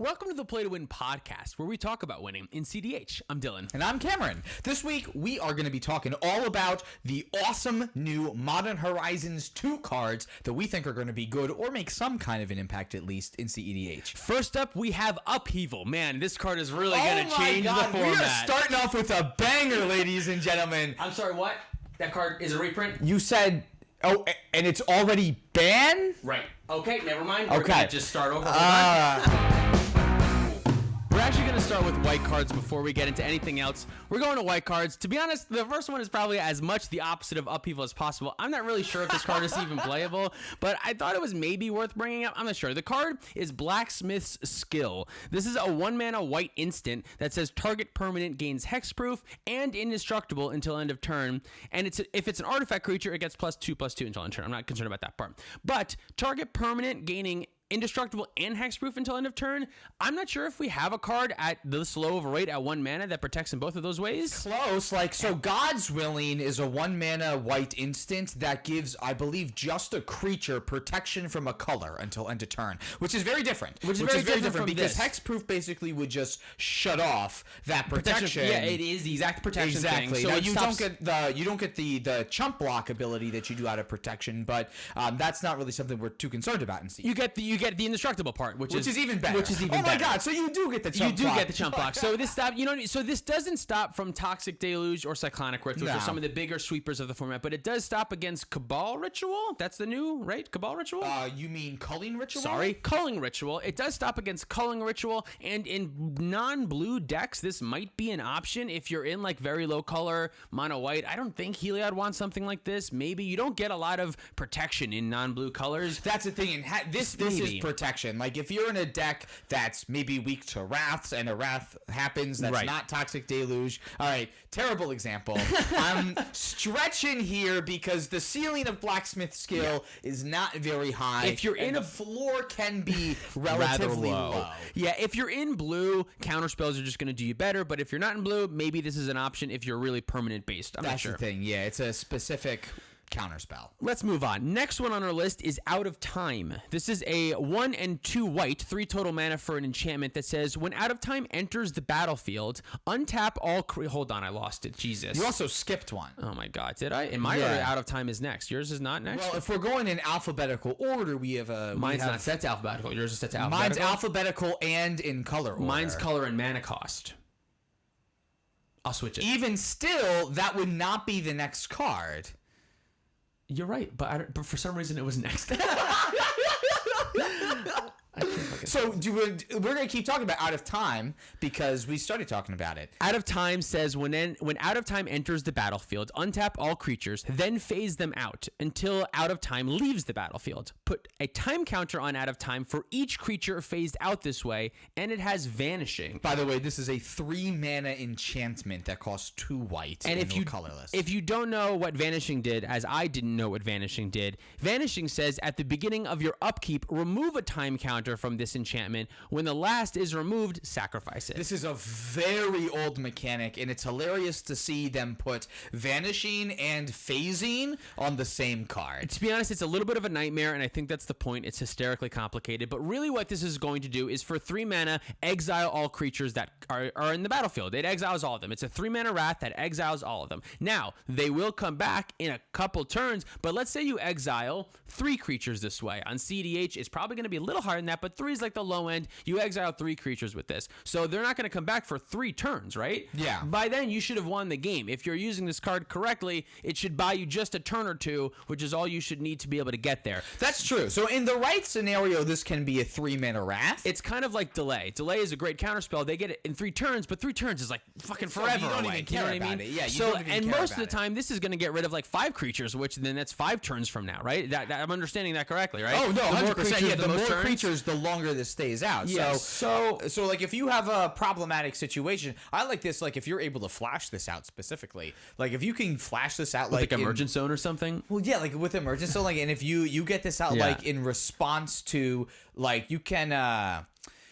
Welcome to the Play to Win podcast, where we talk about winning in cEDH. I'm Dylan. And I'm Cameron. This week, we are going to be talking all about the awesome new Modern Horizons 2 cards that we think are going to be good or make some kind of an impact, at least, in cEDH. First up, we have Upheaval. Man, this card is really going to change the format. We are starting off with a banger, ladies and gentlemen. I'm sorry, what? That card is a reprint? You said... Oh, and it's already banned? Right. Okay, never mind. We're Okay. going to just start over. We're actually going to start with white cards before we get into anything else. We're going to white cards. To be honest, the first one is probably as much the opposite of Upheaval as possible. I'm not really sure if this card is even playable, but I thought it was maybe worth bringing up. I'm not sure. The card is Blacksmith's Skill. This is a 1-mana white instant that says target permanent gains hexproof and indestructible until end of turn. And if it's an artifact creature, it gets +2/+2 until end of turn. I'm not concerned about that part. But target permanent gaining indestructible and hexproof until end of turn. I'm not sure if we have a card at this low of a rate at 1 mana that protects in both of those ways. Close. So God's Willing is a 1-mana white instant that gives, I believe, just a creature protection from a color until end of turn, which is very different. Which is very different because this. hexproof basically would just shut off that protection. Yeah, it is the exact protection exactly. thing. So now, you don't get the chump block ability that you do out of protection, but that's not really something we're too concerned about in C. You get the indestructible part, which is even better. Oh my god! So you do get the chump block. Get the chump block. So this this doesn't stop from Toxic Deluge or Cyclonic Rift, which are some of the bigger sweepers of the format, but it does stop against Cabal Ritual. That's the new, right? Cabal Ritual? You mean Culling Ritual? Sorry, Culling Ritual. It does stop against Culling Ritual, and in non-blue decks, this might be an option if you're in like very low color mono white. I don't think Heliod wants something like this. Maybe you don't get a lot of protection in non-blue colors. That's the thing. And this is protection. Like if you're in a deck that's maybe weak to wraths and a wrath happens that's not Toxic Deluge. All right, terrible example. I'm stretching here because the ceiling of Blacksmith Skill is not very high. If you're in the floor can be relatively low. Yeah, if you're in blue, counter spells are just going to do you better, but if you're not in blue, maybe this is an option if you're really permanent based. I'm not sure. That's the thing. Yeah, it's a specific counterspell. Let's move on. Next one on our list is Out of Time. This is a 1 and 2 white, 3 total mana for an enchantment that says when Out of Time enters the battlefield, untap all hold on, I lost it. Jesus. You also skipped one. Oh my god, did I? In my order, Out of Time is next. Yours is not next? Well, if we're going in alphabetical order, we have a... Mine's not set to alphabetical. Yours is set to alphabetical? Mine's alphabetical and in color order. Mine's color and mana cost. I'll switch it. Even still, that would not be the next card. You're right, but for some reason it was next. So we're going to keep talking about Out of Time because we started talking about it. Out of Time says when Out of Time enters the battlefield, untap all creatures, then phase them out until Out of Time leaves the battlefield. Put a time counter on Out of Time for each creature phased out this way, and it has Vanishing. By the way, this is a 3-mana enchantment that costs 2 white and if you colorless. If you don't know what Vanishing did, as I didn't know what Vanishing did, Vanishing says at the beginning of your upkeep, remove a time counter from this enchantment. When the last is removed, sacrifice it. This is a very old mechanic, and it's hilarious to see them put Vanishing and Phasing on the same card. To be honest, it's a little bit of a nightmare, and I think that's the point. It's hysterically complicated, but really what this is going to do is for 3 mana, exile all creatures that are in the battlefield. It exiles all of them. It's a 3-mana wrath that exiles all of them. Now, they will come back in a couple turns, but let's say you exile 3 creatures this way. On cEDH, it's probably going to be a little higher than that, but 3 is like the low end. You exile 3 creatures with this. So they're not going to come back for 3 turns, right? Yeah. By then, you should have won the game. If you're using this card correctly, it should buy you just a turn or 2, which is all you should need to be able to get there. That's true. So in the right scenario, this can be a 3-mana wrath. It's kind of like Delay. Delay is a great counterspell. They get it in 3 turns, but 3 turns is like fucking forever. You don't away. even care about it. Yeah, and most of the time, this is going to get rid of like 5 creatures, which then that's 5 turns from now, right? That I'm understanding that correctly, right? Oh no, 100%. Yeah, the more turns. creatures, the longer this stays out. Yes. So like if you have a problematic situation, I like this. Like if you're able to flash this out specifically, like if you can flash this out like Emergent Zone or something. Well, yeah, like with Emergent Zone, like, and if you get this out like in response to like you can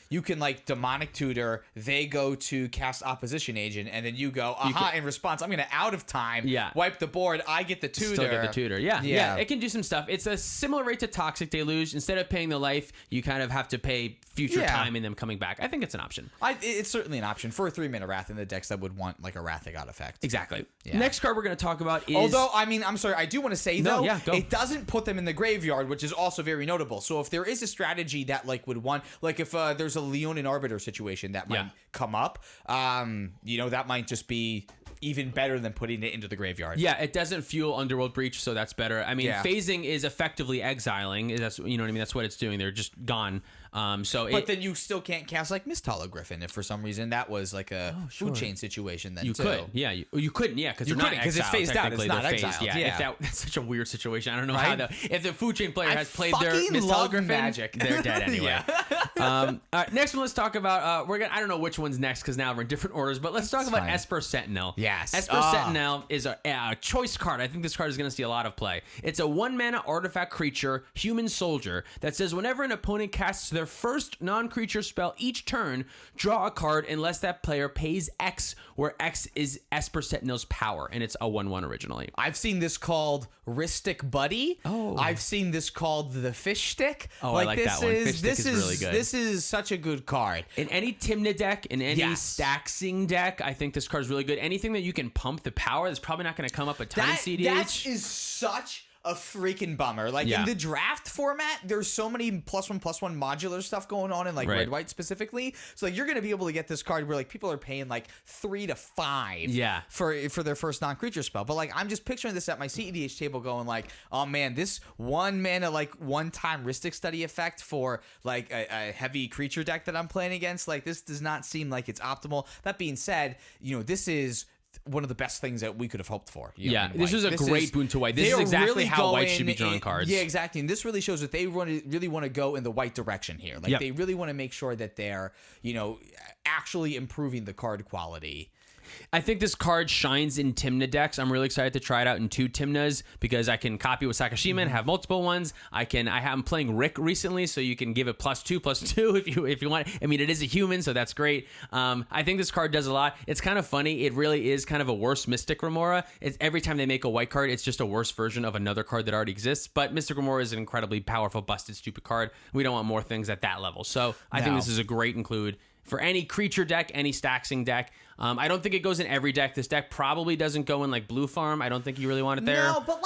you can like demonic tutor, they go to cast opposition agent, and then you go, in response, I'm going to out of time, wipe the board, I get the tutor. Still get the tutor. Yeah, it can do some stuff. It's a similar rate to Toxic Deluge. Instead of paying the life, you kind of have to pay future time in them coming back. I think it's an option. It's certainly an option for a 3-mana Wrath in the decks that would want like a Wrath of God effect. Exactly. Next card we're going to talk about is... Although, I mean, I'm sorry, I do want to say, though, it doesn't put them in the graveyard, which is also very notable. So if there is a strategy that like would want... Like if there's a Leonin Arbiter situation that might come up, that might just be even better than putting it into the graveyard. Yeah, it doesn't fuel Underworld Breach, so that's better. I mean, phasing is effectively exiling. That's, you know what I mean? That's what it's doing. They're just gone. But then you still can't cast like Mist Hollow Griffin if for some reason that was like a food chain situation. Then you could, you couldn't, because they're not because it's phased out. It's not exiled. Yeah. That's such a weird situation. I don't know how if the food chain player has played their Mist Hollow Griffin, Magic, they're dead anyway. All right, next one, let's talk about. I don't know which one's next because now we're in different orders, but let's talk about Esper Sentinel. Yes, Esper Sentinel is a choice card. I think this card is going to see a lot of play. It's a 1-mana artifact creature, human soldier, that says whenever an opponent casts their first non-creature spell each turn, draw a card unless that player pays X, where X is Esper Sentinel's power, and it's a 1/1 originally. I've seen this called Wristic Buddy. I've seen this called the Fish Stick. I like that one. Fish Stick is really good. This is such a good card. In any Tymna deck, in any Staxing deck, I think this card is really good. Anything that you can pump the power, that's probably not going to come up a ton in CEDH. That is such a freaking bummer. Like in the draft format, there's so many +1/+1 modular stuff going on in like red white specifically. So like you're gonna be able to get this card where like people are paying like 3 to 5 for their first non-creature spell. But like I'm just picturing this at my cEDH table going like, oh man, this 1-mana like one-time Rhystic Study effect for like a heavy creature deck that I'm playing against. Like this does not seem like it's optimal. That being said, this is one of the best things that we could have hoped for. This was a great boon to white. This is exactly how white should be drawing cards. Yeah, exactly. And this really shows that they really want to go in the white direction here. Like they really want to make sure that they're, actually improving the card quality. I think this card shines in Tymna decks. I'm really excited to try it out in 2 Tymnas because I can copy with Sakashima and have multiple ones. I'm playing Rick recently, so you can give it +2/+2 if you want. I mean, it is a human, so that's great. I think this card does a lot. It's kind of funny. It really is kind of a worse Mystic Remora. Every time they make a white card, it's just a worse version of another card that already exists. But Mystic Remora is an incredibly powerful, busted, stupid card. We don't want more things at that level. So I think this is a great include for any creature deck, any Staxing deck. I don't think it goes in every deck. This deck probably doesn't go in like Blue Farm. I don't think you really want it there. No, but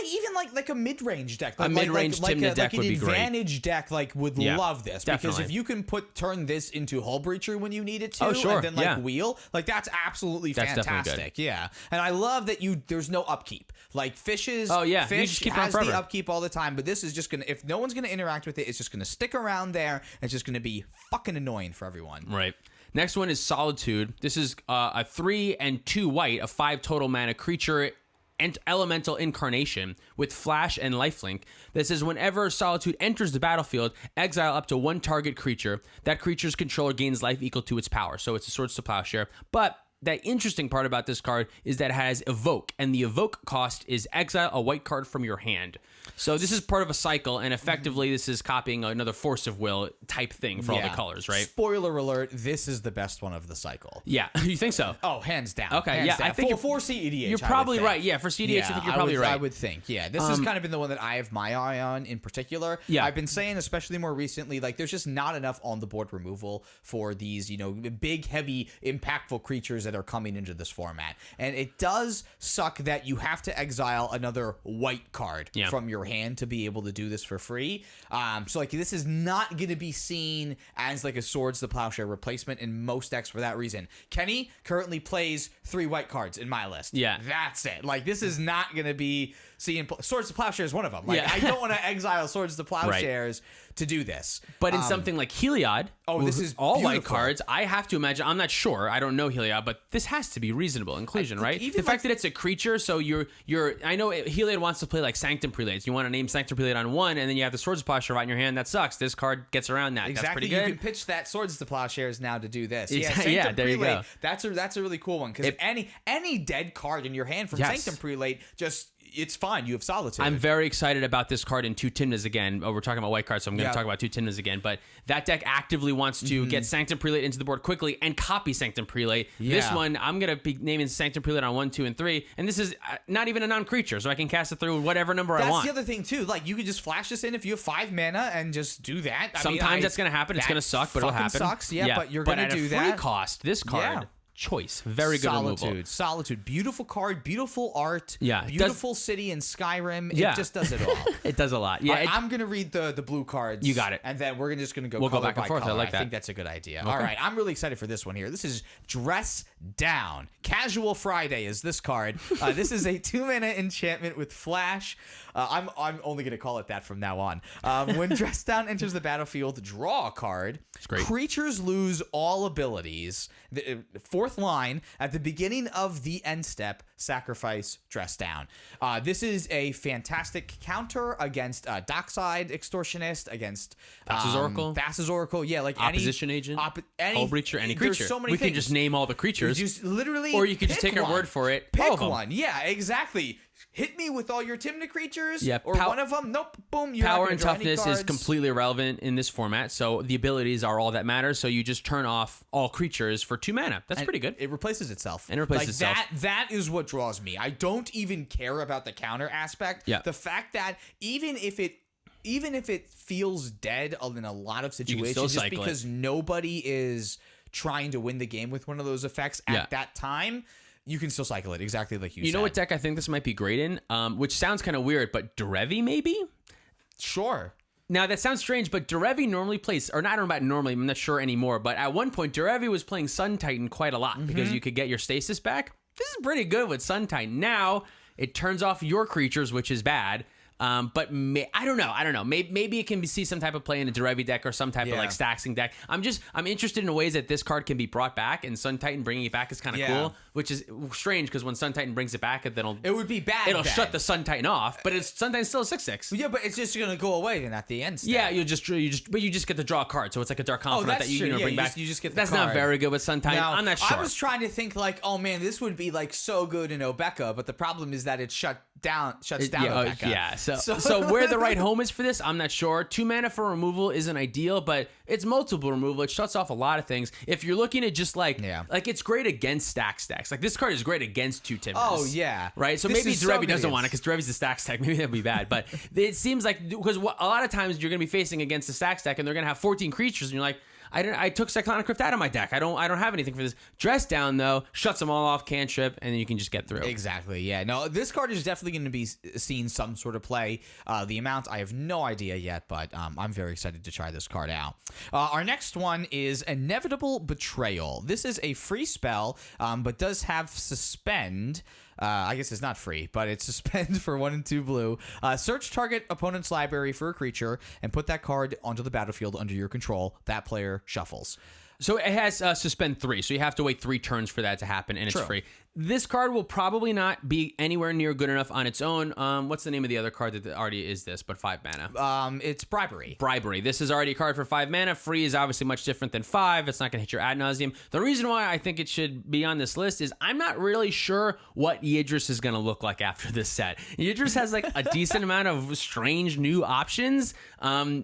even like a mid-range deck, a mid-range Tymna deck would be great. An advantage deck would love this because if you can turn this into Hull Breacher when you need it to, and then wheel, that's absolutely fantastic. Yeah, and I love that there's no upkeep. Like Fishes, Fish has the upkeep all the time, but this is just gonna, if no one's gonna interact with it, it's just gonna stick around there. And it's just gonna be fucking annoying for everyone. Right. Next one is Solitude. This is a 3 and 2 white, a 5 total mana creature and elemental incarnation with flash and lifelink that says whenever Solitude enters the battlefield, exile up to 1 target creature. That creature's controller gains life equal to its power. So it's a Swords to Plowshare. But the interesting part about this card is that it has Evoke, and the Evoke cost is exile a white card from your hand. So this is part of a cycle, and effectively this is copying another Force of Will type thing for all the colors, right? Spoiler alert, this is the best one of the cycle. Yeah, you think so? Oh, hands down. Okay, hands down. I think for CEDH, you're probably right. Yeah, for CEDH, I think you're probably right. I would think, this has kind of been the one that I have my eye on in particular. Yeah. I've been saying, especially more recently, like there's just not enough on the board removal for these, big, heavy, impactful creatures that are coming into this format. And it does suck that you have to exile another white card from your hand to be able to do this for free. So like this is not going to be seen as like a Swords to Plowshare replacement in most decks for that reason. Kenny currently plays 3 white cards in my list. Yeah. That's it. Like this is not going to be seeing Swords to Plowshare is one of them. Like I don't want to exile Swords to Plowshares to do this. But in something like Heliod, this is all white cards. I have to imagine, I'm not sure, I don't know Heliod, but this has to be reasonable inclusion, right? The fact that it's a creature, so I know Heliod wants to play like Sanctum Prelates. You want to name Sanctum Prelate on one, and then you have the Swords to Plowshare right in your hand. That sucks. This card gets around that. Exactly. That's pretty good. You can pitch that Swords to Plowshares now to do this. Yeah, there you go. That's a really cool one because any dead card in your hand from Sanctum Prelate just it's fine. You have Solitude. I'm very excited about this card in two Tymnas again. Oh, we're talking about white cards, so I'm going to talk about two Tymnas again. But that deck actively wants to get Sanctum Prelate into the board quickly and copy Sanctum Prelate. Yeah. This one, I'm going to be naming Sanctum Prelate on 1, 2, and 3. And this is not even a non-creature, so I can cast it through whatever number I want. That's the other thing, too. Like, you could just flash this in if you have 5 mana and just do that. Sometimes that's going to happen. It's going to suck, but it'll happen. Sucks, but you're going to do that. At a free cost, this card... Choice. Very good removal. Solitude. Beautiful card. Beautiful art. Yeah. Beautiful city in Skyrim. It just does it all. It does a lot. Yeah. I'm going to read the blue cards. You got it. And then we're just going to go We'll color go back and by forth. color. I like that. I think that's a good idea. Okay. All right. I'm really excited for this one here. This is Dress Down. Casual Friday is this card. This is a 2-mana enchantment with flash. I'm only going to call it that from now on. When Dress Down enters the battlefield, draw a card. It's great. Creatures lose all abilities. The 4th line, at the beginning of the end step, sacrifice Dress Down. This is a fantastic counter against Dockside Extortionist, against Thassa's Oracle. Yeah, like Opposition Agent, Hull Breacher, any creature. There's so many we things. can just name all the creatures. Just literally, or you could just take our word for it. Pick one. Yeah, exactly. Hit me with all your Tymna creatures, or one of them. Nope, boom. You're Power not and draw any toughness cards. is completely irrelevant in this format, so the abilities are all that matters. So you just turn off all creatures for 2 mana. That's pretty good. It replaces itself. And it replaces itself. That is what draws me. I don't even care about the counter aspect. Yeah. The fact that even if it feels dead in a lot of situations, just because nobody is trying to win the game with one of those effects at that time, you can still cycle it exactly like you said. You know what deck I think this might be great in? Which sounds kind of weird, but Derevi maybe? Sure. Now, that sounds strange, but Derevi normally plays, or not, I don't know about normally, I'm not sure anymore, but at one point, Derevi was playing Sun Titan quite a lot because you could get your stasis back. This is pretty good with Sun Titan. Now, it turns off your creatures, which is bad. But I don't know. Maybe it can see some type of play in a Derevi deck or some type of like staxing deck. I'm interested in ways that this card can be brought back, and Sun Titan bringing it back is kind of cool, which is strange because when Sun Titan brings it back, it would be bad. It'll shut the Sun Titan off, but Sun Titan's still a 6/6. Yeah, but it's just gonna go away then at the end. Yeah, you just get to draw a card, so it's like a Dark Confidant that you bring back. You just get the that's card. Not very good with Sun Titan. Now, I'm not sure. I was trying to think like, oh man, this would be like so good in Obeka, but the problem is that it shuts down Obeka. Yeah. So where the right home is for this, I'm not sure. 2 mana for removal isn't ideal, but it's multiple removal. It shuts off a lot of things. If you're looking at just like it's great against stack stacks. Like this card is great against 2 Tymnas. Oh yeah, right. So maybe Derevi doesn't want it because Derevi's a stack stack. Maybe that'd be bad. But it seems like because a lot of times you're gonna be facing against a stack stack and they're gonna have 14 creatures and you're like, I took Cyclonic Rift out of my deck. I don't have anything for this. Dress Down though shuts them all off, cantrip, and then you can just get through. Exactly. Yeah. No, this card is definitely going to be seeing some sort of play. The amount I have no idea yet, but I'm very excited to try this card out. Our next one is Inevitable Betrayal. This is a free spell, but does have Suspend. I guess it's not free, but it's Suspend for 1 and 2 blue. Search target opponent's library for a creature and put that card onto the battlefield under your control. That player shuffles. So it has Suspend 3, so you have to wait 3 turns for that to happen, and it's free. This card will probably not be anywhere near good enough on its own. What's the name of the other card that already is this, but 5 mana? It's Bribery. Bribery. This is already a card for 5 mana. Free is obviously much different than 5. It's not going to hit your ad nauseum. The reason why I think it should be on this list is I'm not really sure what Yidris is going to look like after this set. Yidris has like a decent amount of strange new options.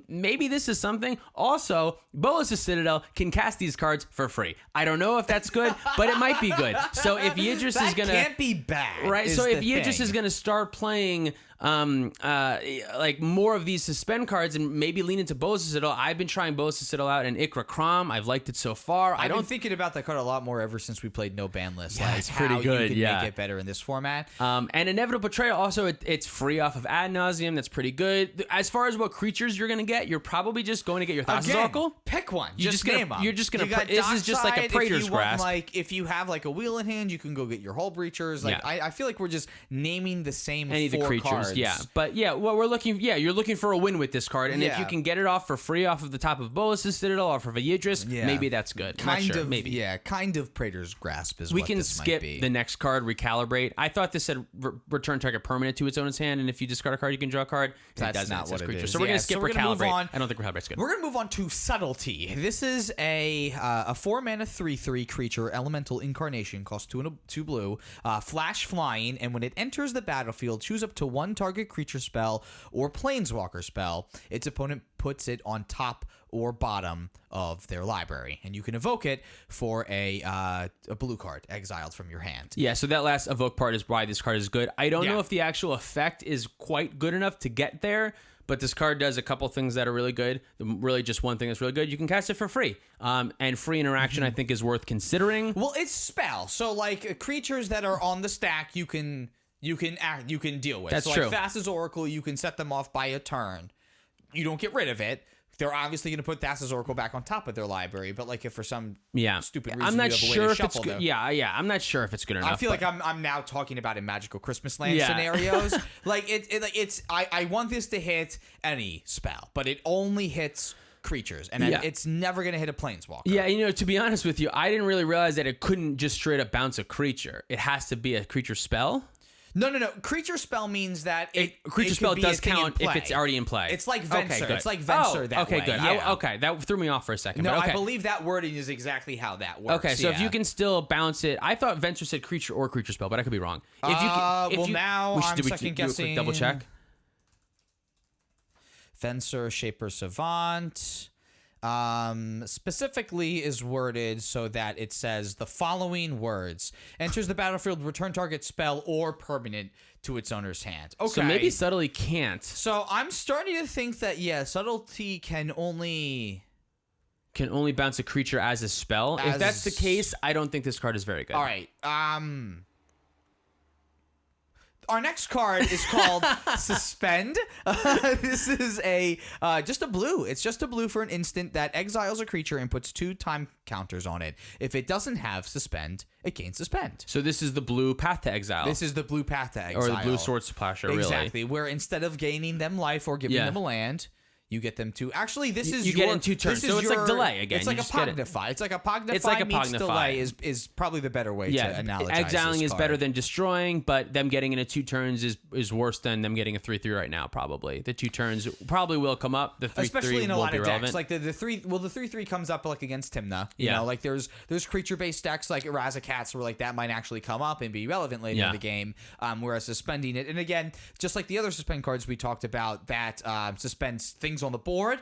Maybe this is something. Also, Bolas' Citadel can cast these cards for free. I don't know if that's good, but it might be good. So if Yidris is gonna, can't be bad, right? So if Yidris is gonna start playing like more of these Suspend cards and maybe lean into Bolas' Citadel. I've been trying Bolas' Citadel out in Ikra Krom. I've liked it so far. I've been thinking about that card a lot more ever since we played No Ban List. Yeah, like it's pretty good. You can make it better in this format. And Inevitable Betrayal also it's free off of ad nauseum. That's pretty good. As far as what creatures you're gonna get, you're probably just going to get your Thassa's Oracle. Pick one. Just name them. You're just gonna. This is just like a Praetor's Grasp. If you have like a wheel in hand, you can go get your Hull Breachers. Like I feel like we're just naming the same Any 4 of the creatures. cards But what we're looking, you're looking for a win with this card, and if you can get it off for free off of the top of Bolas's Citadel, off of a Yidris, maybe that's good. Kind of Praetor's Grasp is we what can this skip might be. the next card, Recalibrate. I thought this said return target permanent to its owner's hand, and if you discard a card, you can draw a card. That's not what it is. So we're gonna skip Recalibrate. I don't think Recalibrate's good. We're gonna move on to Subtlety. This is a 4-mana 3/3 creature, elemental incarnation, costs 2 blue, flash flying, and when it enters the battlefield, choose up to one target creature spell or planeswalker spell. Its opponent puts it on top or bottom of their library, and you can evoke it for a blue card exiled from your hand. Yeah, so that last evoke part is why this card is good. I don't know if the actual effect is quite good enough to get there, but this card does a couple things that are really good. Really, just one thing that's really good. You can cast it for free, and free interaction I think is worth considering. Well, it's spell, so like creatures that are on the stack, you can deal with. That's so true. Like Thassa's Oracle, you can set them off by a turn. You don't get rid of it. They're obviously going to put Thassa's Oracle back on top of their library, but like if for some stupid reason I'm not you have sure a way to if it's shuffle good. I'm not sure if it's good enough. I feel like I'm now talking about in Magical Christmas Land scenarios. Like it's I want this to hit any spell, but it only hits creatures, and it's never going to hit a planeswalker. Yeah, to be honest with you, I didn't really realize that it couldn't just straight up bounce a creature. It has to be a creature spell. No. Creature spell means that creature spell does count if it's already in play. It's like Venser. It's like Venser that way. Okay, good. Yeah. That threw me off for a second. No, but okay. I believe that wording is exactly how that works. Okay, so if you can still bounce it, I thought Venser said creature or creature spell, but I could be wrong. Now I'm second guessing. Double check. Venser, Shaper, Savant. Specifically is worded so that it says the following words: enters the battlefield, return target spell or permanent to its owner's hand. Okay, so maybe Subtlety can't. So I'm starting to think that Subtlety can only bounce a creature as a spell. If that's the case, I don't think this card is very good. All right. Our next card is called Suspend. This is just a blue. It's just a blue for an instant that exiles a creature and puts 2 time counters on it. If it doesn't have Suspend, it gains Suspend. So this is the blue Path to Exile. This is the blue Path to Exile. Or the blue Sword Splasher, really. Exactly, where instead of gaining them life or giving them a land, you get them to... Actually, this is you get in 2 turns, so it's like delay again. It's like a Pognify. It's like a Pognify meets delay is probably the better way to analogize exiling this is better than destroying, but them getting in a 2 turns is worse than them getting a 3/3 right now, probably. The 2 turns probably will come up. The 3/3 especially in a lot of decks. Like the 3/3 comes up like against Tymna. You know, like there's creature-based decks like Razakats where like that might actually come up and be relevant later in the game, whereas suspending it. And again, just like the other suspend cards we talked about that suspends things on the board,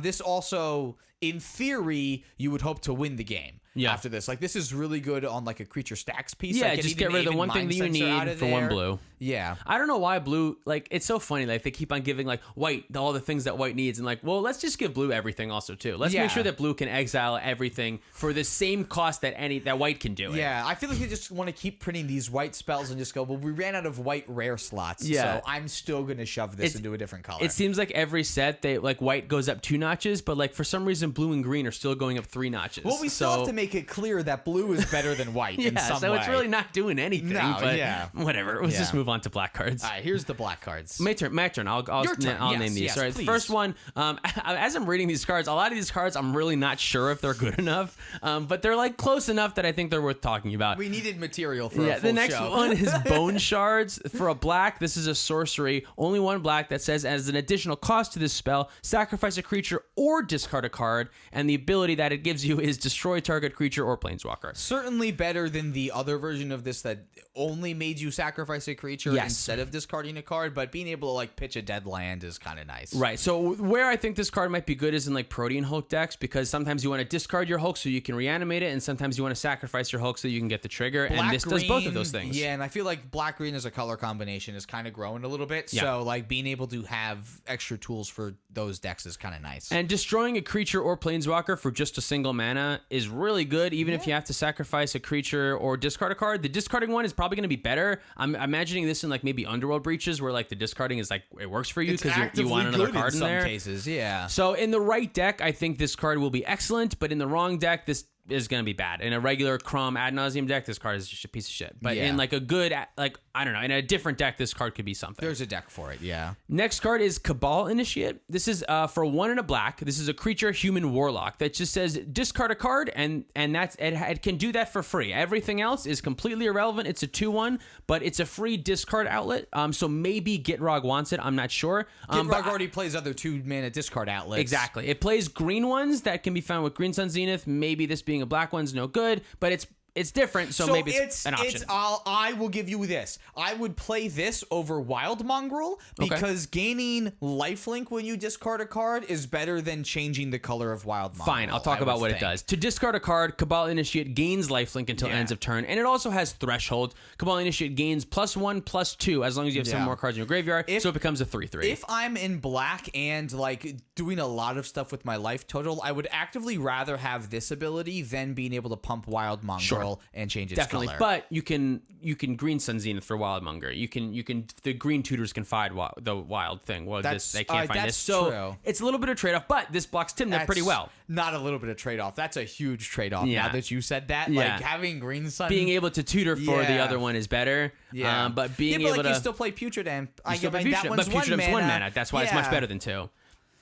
this also, in theory, you would hope to win the game after this. Like, this is really good on, like, a creature stacks piece. Yeah, like, just get rid of the one thing that you need for 1 blue. Yeah. I don't know why blue, like, it's so funny. Like, they keep on giving, like, white all the things that white needs. And, like, well, let's just give blue everything also, too. Let's make sure that blue can exile everything for the same cost that white can do it. Yeah, I feel like you just want to keep printing these white spells and just go, well, we ran out of white rare slots, so I'm still going to shove this into a different color. It seems like every set, white goes up 2 notches, but, like, for some reason, blue and green are still going up 3 notches. Well, we still have to make it clear that blue is better than white in some way. It's really not doing anything. No, but whatever. Let's just move on to black cards. All right, here's the black cards. My turn. I'll name these. All right, the first one, as I'm reading these cards, a lot of these cards I'm really not sure if they're good enough, but they're like close enough that I think they're worth talking about. We needed material for a full show. The next one is Bone Shards. For a black, this is a sorcery. Only 1 black that says, as an additional cost to this spell, sacrifice a creature or discard a card, and the ability that it gives you is destroy target creature or planeswalker. Certainly better than the other version of this that only made you sacrifice a creature instead of discarding a card, but being able to like pitch a dead land is kind of nice. Right. So where I think this card might be good is in like Protean Hulk decks, because sometimes you want to discard your Hulk so you can reanimate it, and sometimes you want to sacrifice your Hulk so you can get the trigger, and this does both of those things. Yeah, and I feel like black-green as a color combination is kind of growing a little bit, so like being able to have extra tools for those decks is kind of nice. And destroying a creature or planeswalker for just a single mana is really good, even if you have to sacrifice a creature or discard a card. The discarding one is probably going to be better. I'm imagining this in like maybe Underworld Breaches, where like the discarding is like it works for you because you want another card in there. In some cases, yeah. So in the right deck, I think this card will be excellent, but in the wrong deck, this going to be bad. In a regular Crom ad nauseum deck, this card is just a piece of shit. But in like a good, like, I don't know, in a different deck, this card could be something. There's a deck for it, yeah. Next card is Cabal Initiate. This is for 1 and a black. This is a creature human warlock that just says discard a card, and that's it can do that for free. Everything else is completely irrelevant. It's a 2/1, but it's a free discard outlet. So maybe Gitrog wants it. I'm not sure. Gitrog already plays other 2-mana discard outlets. Exactly. It plays green ones that can be found with Green Sun Zenith. Maybe this being a black one's no good, but it's different, so maybe it's an option. I will give you this. I would play this over Wild Mongrel because gaining lifelink when you discard a card is better than changing the color of Wild Mongrel. Fine, I'll talk about what it does. To discard a card, Cabal Initiate gains lifelink until ends of turn, and it also has Threshold. Cabal Initiate gains +1/+2 as long as you have some more cards in your graveyard, so it becomes a 3/3. If I'm in black and like doing a lot of stuff with my life total, I would actively rather have this ability than being able to pump Wild Mongrel. And change its color. But you can Green Sun Zenith for Wildmonger. You can the green tutors can find the wild thing. Well, they can't find this. So true. It's a little bit of trade off, but this blocks Tymna pretty well. Not a little bit of trade off. That's a huge trade off. Now that you said that, like having Green Sun, being able to tutor for the other one is better. Yeah, but being able to you still play Putrid and Putrid's 1 mana. That's why it's much better than 2.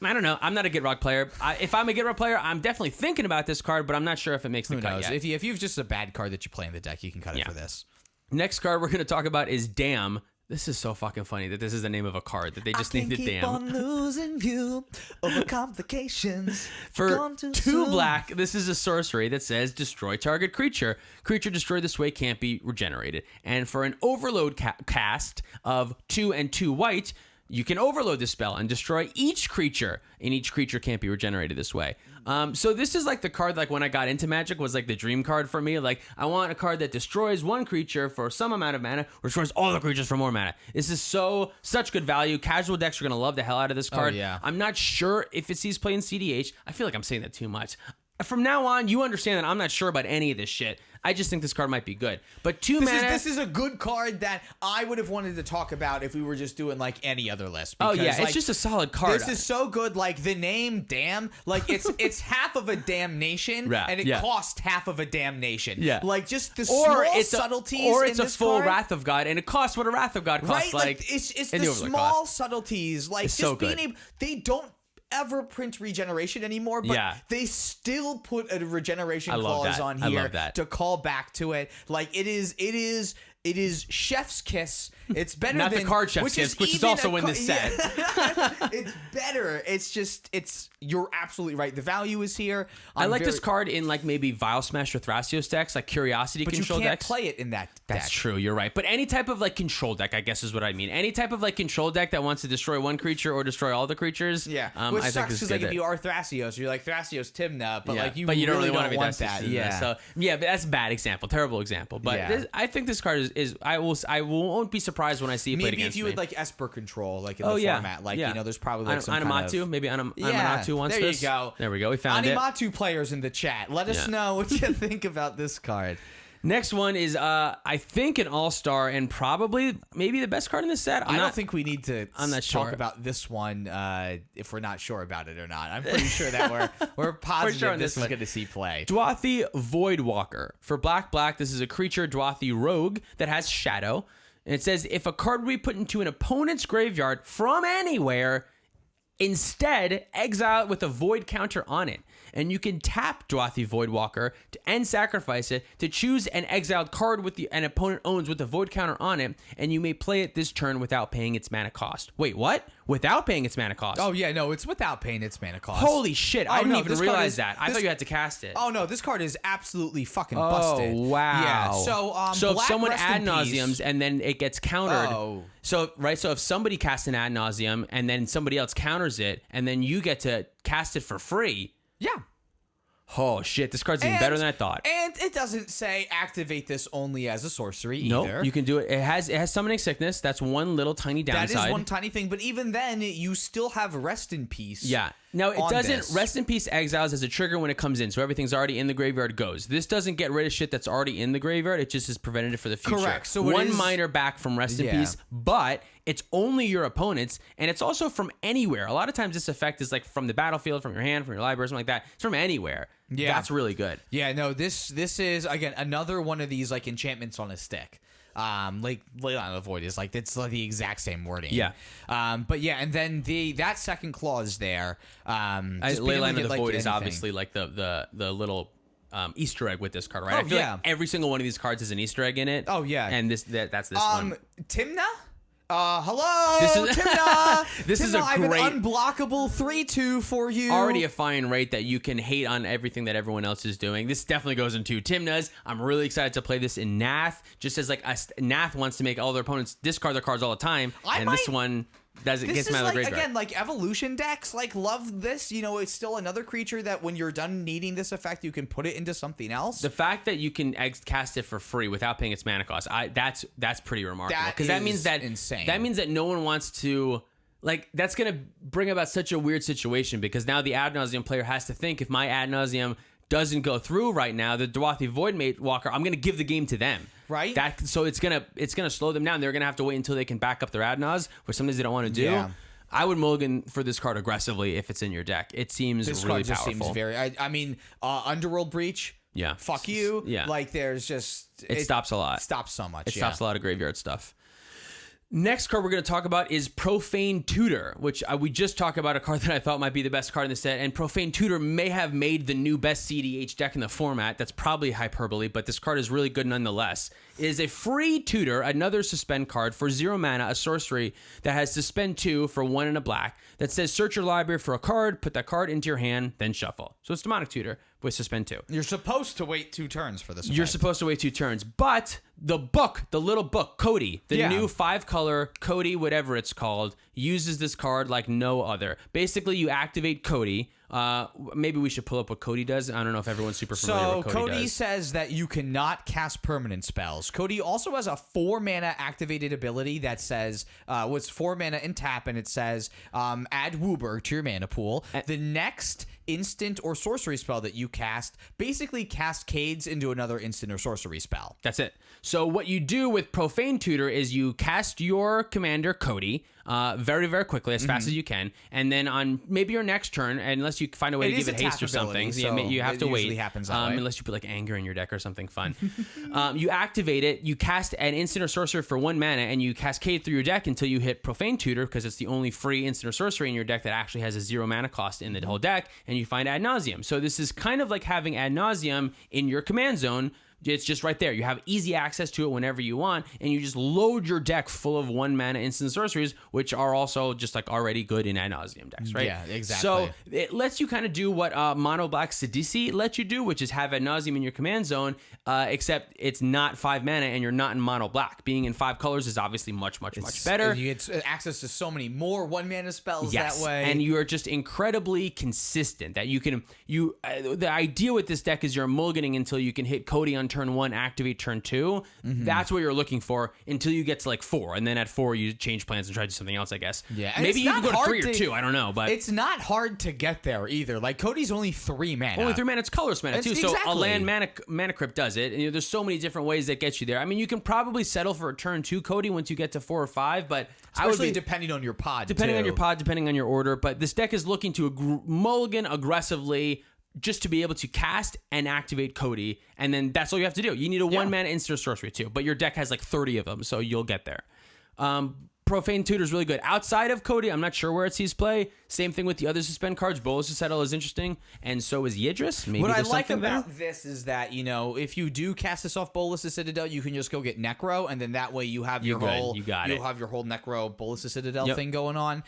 I don't know. I'm not a Gitrog player. If I'm a Gitrog player, I'm definitely thinking about this card, but I'm not sure if it makes the cut yet. If you've just a bad card that you play in the deck, you can cut it for this. Next card we're going to talk about is Damn. This is so fucking funny that this is the name of a card that they just named it Damn. On losing you over complications. For 2 black, this is a sorcery that says destroy target creature. Creature destroyed this way can't be regenerated. And for an overload cast of 2 and 2 white, you can overload the spell and destroy each creature, and each creature can't be regenerated this way. So this is like the card, like when I got into Magic, was like the dream card for me. Like, I want a card that destroys one creature for some amount of mana, or destroys all the creatures for more mana. This is such good value. Casual decks are going to love the hell out of this card. I'm not sure if it sees play in cEDH. I feel like I'm saying that too much. From now on, you understand that I'm not sure about any of this shit. I just think this card might be good. But 2 mana... This is a good card that I would have wanted to talk about if we were just doing, like, any other list. Because, it's just a solid card. This is so good. Like, the name Damn, like, it's half of a damnation, and it costs half of a damnation. Yeah. Like, just the small subtleties Or it's in a this full card. Wrath of God, and it costs what a Wrath of God costs. Right? Like, it's the small subtleties. Like, just being able... They don't ever print regeneration anymore, but they still put a regeneration clause on here to call back to it. Like, it is chef's kiss. It's better not than the card chef's kiss, which is also in this set. It's better. It's you're absolutely right. The value is here. I like this card in like maybe Vile Smash or Thrasios decks, like Curiosity control decks. But you can't play it in that deck. That's true. You're right. But any type of like control deck, I guess is what I mean. Any type of like control deck that wants to destroy one creature or destroy all the creatures. Yeah. Which sucks because like if you are Thrasios, you're like Thrasios Tymna, but like you don't really want that. Yeah. So but that's a bad example, terrible example. But I think this card is I won't be surprised when I see it played against me. Maybe if you had like Esper control, like in the format, like you know, there's probably like some Animatu, kind of... maybe Animatu wants this. There you go. There we go. We found it. Animatu players in the chat, let us know what you think about this card. Next one is, I think, an all-star and probably maybe the best card in this set. I don't think we need to talk about this one if we're not sure about it or not. I'm pretty sure that we're positive this is going to see play. Dauthi Voidwalker. For black, this is a creature, Dauthi Rogue, that has Shadow. And it says, if a card we put into an opponent's graveyard from anywhere, instead exile it with a void counter on it. And you can tap Dauthi Voidwalker and sacrifice it to choose an exiled card with an opponent owns with the void counter on it, and you may play it this turn without paying its mana cost. Wait, what? Without paying its mana cost? Oh, yeah, no, it's without paying its mana cost. Holy shit, I didn't even realize that. I thought you had to cast it. Oh, no, this card is absolutely fucking busted. Oh, wow. Yeah, so if someone ad nauseums and then it gets countered... So if somebody casts an ad nauseum and then somebody else counters it, and then you get to cast it for free... Yeah. Oh, shit. This card's even better than I thought. And it doesn't say activate this only as a sorcery either. No, you can do it. It has Summoning Sickness. That's one little tiny downside. That is one tiny thing. But even then, you still have Rest in Peace. Yeah. Now, it doesn't Rest in Peace Exiles as a trigger when it comes in, so everything's already in the graveyard goes. This doesn't get rid of shit that's already in the graveyard. It just is preventative for the future. Correct. So one minor back from Rest in Peace, but it's only your opponents, and it's also from anywhere. A lot of times this effect is like from the battlefield, from your hand, from your library, something like that. It's from anywhere. Yeah. That's really good. Yeah, no, this is, again, another one of these like enchantments on a stick. Like Ley Line of the Void is like, it's like the exact same wording. Yeah. But yeah, and then that second clause there. Ley Line of the Void is obviously like the little Easter egg with this card, right? I feel like every single one of these cards has an Easter egg in it. Oh yeah. And that's this one. Timna? Hello, Timna. This is a I have great, an unblockable 3/2 for you. Already a fine rate that you can hate on everything that everyone else is doing. This definitely goes into Timna's. I'm really excited to play this in Nath. Just as like Nath wants to make all their opponents discard their cards all the time, this one gets them out of the graveyard. Again, like evolution decks, like love this. You know, it's still another creature that when you're done needing this effect, you can put it into something else. The fact that you can cast it for free without paying its mana cost, that's pretty remarkable. Because that means that insane. That means that no one wants to. Like, that's going to bring about such a weird situation because now the Ad Nauseam player has to think, if my Ad Nauseam doesn't go through right now, the Dauthi Voidwalker, I'm going to give the game to them. Right. So it's gonna slow them down. They're gonna have to wait until they can back up their Ad Naus, which sometimes they don't want to do. Yeah. I would mulligan for this card aggressively if it's in your deck. It seems this really card just powerful. Seems very. I mean, Underworld Breach. Yeah. Fuck you. Yeah. Like there's just it stops a lot. Stops so much. It stops a lot of graveyard stuff. Next card we're going to talk about is Profane Tutor, which we just talked about, a card that I thought might be the best card in the set. And Profane Tutor may have made the new best cEDH deck in the format. That's probably hyperbole, but this card is really good nonetheless. It is a free Tutor, another Suspend card for 0 mana, a sorcery that has Suspend 2 for 1 and a black that says search your library for a card, put that card into your hand, then shuffle. So it's Demonic Tutor with Suspend 2. You're supposed to wait 2 turns for this. You're supposed to wait 2 turns, but the little book, Cody, the new 5-color Cody, whatever it's called, uses this card like no other. Basically, you activate Cody. Maybe we should pull up what Cody does. I don't know if everyone's super familiar with what Cody does. So Cody says that you cannot cast permanent spells. Cody also has a 4-mana activated ability that says, it's 4 mana in tap, and it says, add Wooburg to your mana pool. The next instant or sorcery spell that you cast basically cascades into another instant or sorcery spell. That's it. So what you do with Profane Tutor is you cast your commander, Cody, very, very quickly, as fast as you can, and then on maybe your next turn, unless you find a way to give it haste or something, so you have to wait. Happens unless you put like anger in your deck or something fun. You activate it, you cast an instant or sorcery for 1 mana, and you cascade through your deck until you hit Profane Tutor, because it's the only free instant or sorcery in your deck that actually has a 0 mana cost in the whole deck, and you find Ad Nauseam. So this is kind of like having Ad Nauseam in your command zone. It's just right there. You have easy access to it whenever you want, and you just load your deck full of 1 mana instant sorceries, which are also just like already good in Ad Nauseam decks, right? Yeah, exactly. So it lets you kind of do what Mono Black Sidisi lets you do, which is have Ad Nauseam in your command zone, except it's not 5 mana and you're not in Mono Black. Being in 5 colors is obviously much better. You get access to so many more 1 mana spells that way. And you are just incredibly consistent. That you can the idea with this deck is you're mulliganing until you can hit Cody on turn 1, activate turn 2. That's what you're looking for until you get to like 4, and then at 4 you change plans and try to do something else, I guess. Yeah, maybe you can go to 3 or 2. I don't know, but it's not hard to get there either. Like Cody's only 3 mana. Only 3 mana. It's colorless mana too. So a land mana crypt does it. And, there's so many different ways that get you there. I mean, you can probably settle for a turn 2 Cody once you get to 4 or 5, but especially depending on your pod, depending on your order. But this deck is looking to mulligan aggressively, just to be able to cast and activate Cody, and then that's all you have to do. You need a 1 mana instant sorcery too, but your deck has like 30 of them, so you'll get there. Profane Tutor is really good. Outside of Cody, I'm not sure where it sees play. Same thing with the other Suspend cards. Bolus of Settle is interesting, and so is Yidris. Maybe what I like about this is that, if you do cast this off Bolus of Citadel, you can just go get Necro, and then that way you have you'll have your whole Necro Bolus of Citadel thing going on.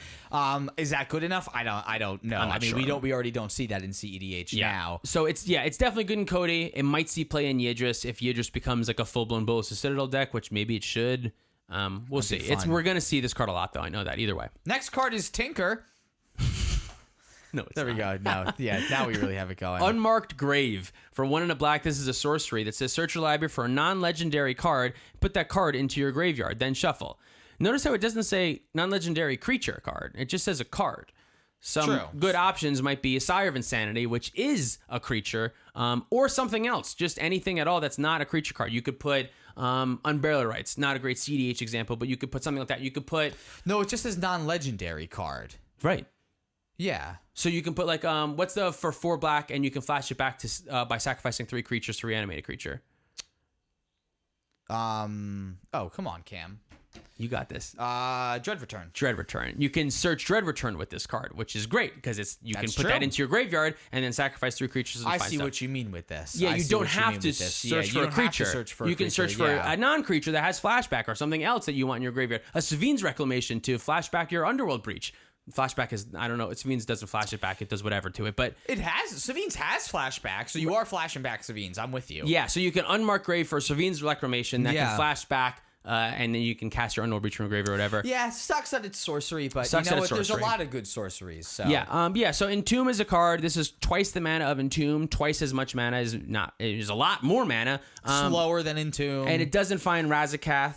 Is that good enough? I don't know. I mean, sure. we already don't see that in cEDH now. So it's definitely good in Cody. It might see play in Yidris if Yidris becomes like a full blown Bolus of Citadel deck, which maybe it should. We'll see. We're gonna see this card a lot, though. I know that either way. Next card is Tinker. No, it's there we go. No, now we really have it going. Unmarked Grave for 1 and a black. This is a sorcery that says search your library for a non-legendary card. Put that card into your graveyard, then shuffle. Notice how it doesn't say non-legendary creature card. It just says a card. Some good options might be a Sire of Insanity, which is a creature, or something else, just anything at all that's not a creature card. You could put Unburial Rites, not a great cEDH example, but you could put something like that. You could put... No, it just says non-legendary card. Right. Yeah. So you can put like, what's the for 4 black, and you can flash it back to by sacrificing 3 creatures to reanimate a creature? Oh, come on, Cam. You got this. Dread Return. Dread Return. You can search Dread Return with this card, which is great because you can put that into your graveyard and then sacrifice 3 creatures. And I see what you mean with this. Yeah, you don't have to search for a creature. You can search for a non-creature that has flashback or something else that you want in your graveyard. A Savine's Reclamation to flashback your Underworld Breach. Flashback is, I don't know, Savine's doesn't flash it back, it does whatever to it, but Savine's has flashback, so you are flashing back Savine's. I'm with you. Yeah, so you can unmark grave for Savine's Reclamation that can flash back, and then you can cast your Underworld Breach from grave or whatever. Yeah, sucks that it's sorcery, but you know what? There's a lot of good sorceries. So. Yeah, so Entomb is a card. This is twice the mana of Entomb, twice as much mana is a lot more mana. Slower than Entomb. And it doesn't find Razakath,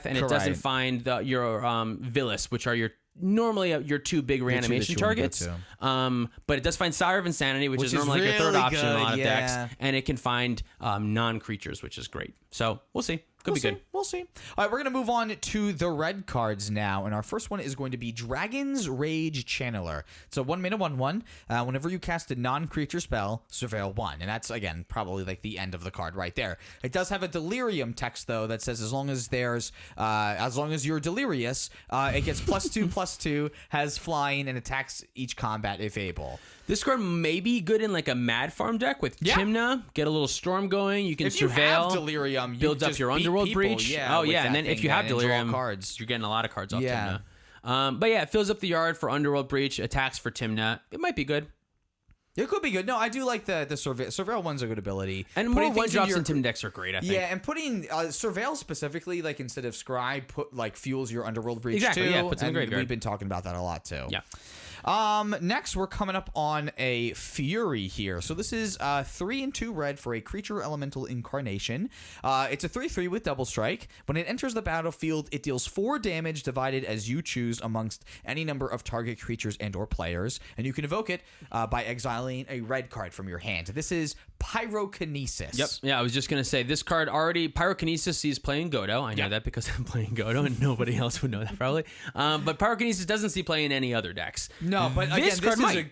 and it doesn't find your Villas, which are normally your 2 big reanimation targets. But it does find Sire of Insanity, which is normally like your third option in a lot of decks. And it can find non-creatures, which is great. So we'll see. Could be good. We'll see. All right, we're going to move on to the red cards now. And our first one is going to be Dragon's Rage Channeler. It's a 1-mana 1/1. Whenever you cast a non-creature spell, surveil 1. And that's, again, probably like the end of the card right there. It does have a Delirium text, though, that says as long as you're delirious, it gets +2/+2, has flying, and attacks each combat if able. This card may be good in like a Mad Farm deck with Chimna. Get a little storm going. You can if surveil. You have Delirium, build up your Underworld Breach. And then if you have Delirium, cards. you're getting a lot of cards off Timna. But yeah, it fills up the yard for Underworld Breach, attacks for Timna. It might be good. It could be good. No, I do like the Surveil one's a good ability. And more one-drops in Tim decks are great, I think. Yeah, and putting Surveil specifically, like instead of Scribe, fuels your Underworld Breach too. Yeah, puts in the graveyard. We've been talking about that a lot too. Yeah. Next, we're coming up on a Fury here. So this is 3 and 2 red for a creature elemental incarnation. It's a 3/3 with double strike. When it enters the battlefield, it deals 4 damage divided as you choose amongst any number of target creatures and or players. And you can evoke it by exiling a red card from your hand. This is Pyrokinesis. Yep. Yeah, I was just going to say, this card already, Pyrokinesis sees playing Godo. I know that because I'm playing Godo, and nobody else would know that probably. But Pyrokinesis doesn't see play in any other decks. No, but again,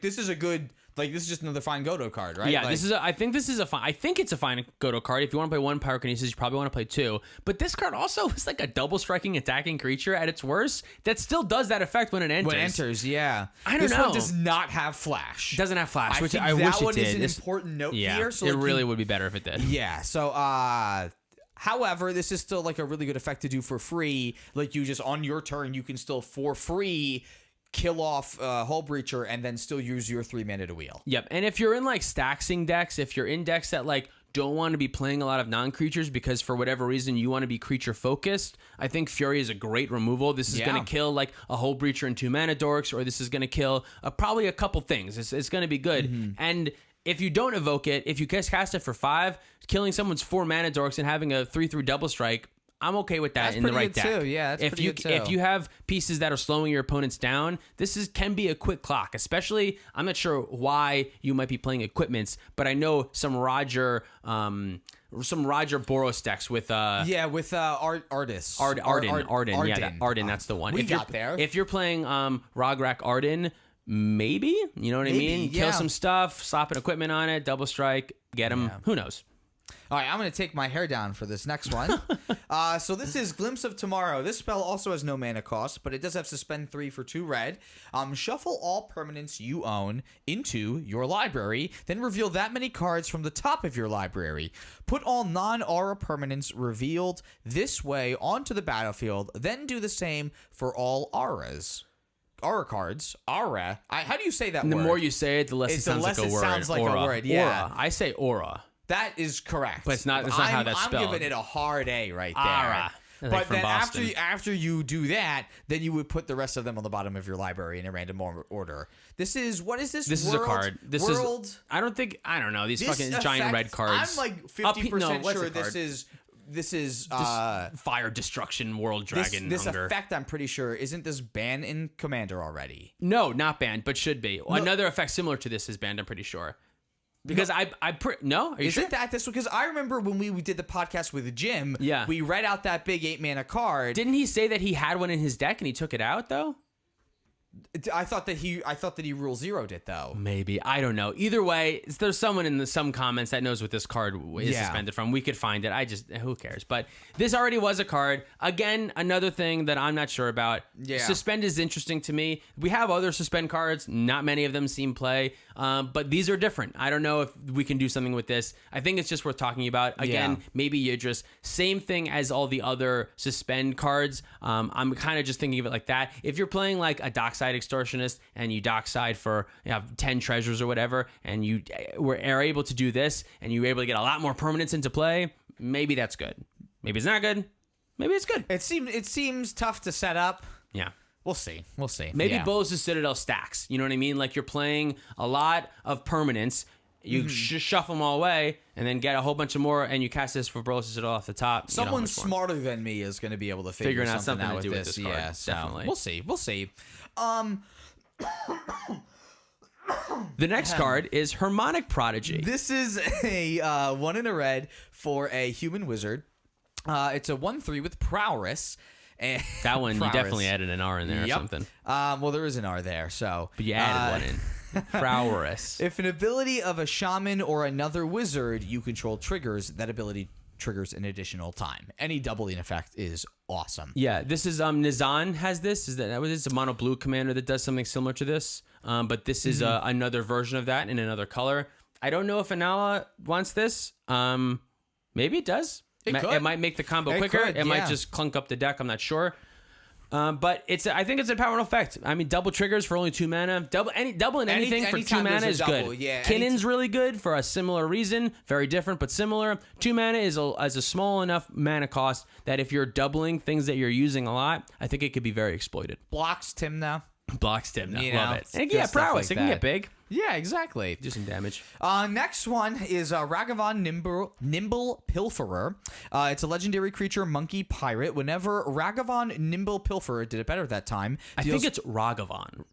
this is a good, like, this is just another fine Godo card, right? Yeah, I think it's a fine Godo card. If you want to play 1 Pyrokinesis, you probably want to play 2. But this card also is like a double striking attacking creature at its worst that still does that effect when it enters. Yeah. I don't know. This one does not have flash. It doesn't have flash, which think I wish it did. That one is an important note here. So it really would be better if it did. Yeah, so, however, this is still like a really good effect to do for free. Like, you just, on your turn, you can still for free kill off Hull Breacher and then still use your 3 mana to wheel. Yep. And if you're in like Staxing decks, if you're in decks that like don't want to be playing a lot of non-creatures because for whatever reason you want to be creature focused, I think Fury is a great removal. This is going to kill like a Hull Breacher and 2 mana dorks, or this is going to kill probably a couple things. It's going to be good. Mm-hmm. And if you don't evoke it, if you just cast it for 5, killing someone's 4 mana dorks and having a 3/3 double strike, I'm okay with that in the right deck. Too. Yeah, that's pretty good too. If you have pieces that are slowing your opponents down, can be a quick clock. Especially, I'm not sure why you might be playing equipments, but I know some Roger Boros decks with Artis. Arden. Yeah, Arden. That's the one. If you're playing Rograk Arden, maybe, you know what I mean? Kill some stuff, slap an equipment on it, double strike, get them. Yeah. Who knows? All right, I'm going to take my hair down for this next one. So this is Glimpse of Tomorrow. This spell also has no mana cost, but it does have Suspend 3 for 2 red. Shuffle all permanents you own into your library, then reveal that many cards from the top of your library. Put all non-aura permanents revealed this way onto the battlefield, then do the same for all auras. Aura cards. Aura. How do you say that word? The more you say it, the less it sounds like a word. Sounds like a word, yeah. Aura. I say aura. That is correct. But it's not how that's spelled. I'm giving it a hard A right there. Aura. But then after you do that, then you would put the rest of them on the bottom of your library in a random order. What is this? This is a card. I don't know. These fucking giant red cards. I'm like 50% sure this is this is fire destruction world dragon this hunger. effect, I'm pretty sure, isn't this banned in Commander already? No, not banned, but should be. No. Another effect similar to this is banned, I'm pretty sure. Because no, are you sure? Isn't that this? Because I remember when we did the podcast with Jim, we read out that big 8-mana card. Didn't he say that he had one in his deck and he took it out though? I thought that he rule zeroed it though. Maybe, I don't know. Either way, there's someone in some comments that knows what this card is suspended from. We could find it. Who cares? But this already was a card. Again, another thing that I'm not sure about. Yeah. Suspend is interesting to me. We have other suspend cards. Not many of them seem play, but these are different. I don't know if we can do something with this. I think it's just worth talking about. Again, maybe Yidris. Same thing as all the other suspend cards. I'm kind of just thinking of it like that. If you're playing like a Dockside Extortionist and you dockside for 10 treasures or whatever, and you are able to do this, and you're able to get a lot more permanents into play, maybe that's good. Maybe it's not good. Maybe it's good. It seems tough to set up. Yeah. We'll see. Maybe Bolos' Citadel stacks. You know what I mean? Like you're playing a lot of permanents. You just shuffle them all away and then get a whole bunch of more, and you cast this for Bolos' Citadel off the top. Someone smarter than me is going to be able to figure out something to do with this card. Yeah, so definitely. We'll see. The next card is Harmonic Prodigy. This is a 1 in a red for a human wizard. It's a 1/3 with Prowess. And that one, you definitely added an R in there or something. Well, there is an R there, so. But you added one in. Prowess. If an ability of a shaman or another wizard you control triggers, that ability triggers an additional time. Any doubling effect is awesome. Yeah, this is Nizan has this. It's a mono blue commander that does something similar to this. But this is another version of that in another color. I don't know if Anala wants this. Maybe it does. It might make the combo quicker. It might just clunk up the deck. I'm not sure. But I think it's a powerful effect. I mean, double triggers for only 2 mana. Double in anything for 2 mana is good. Yeah, Kinnon's really good for a similar reason. Very different, but similar. 2 mana is a small enough mana cost that if you're doubling things that you're using a lot, I think it could be very exploited. Blocks Timna. Love it. And yeah, prowess. Like it can get big. Yeah, exactly. Do some damage. Next one is Ragavan Nimble Pilferer. It's a legendary creature, monkey pirate. Whenever Ragavan Nimble Pilferer did it better that time. I think it's Ragavan.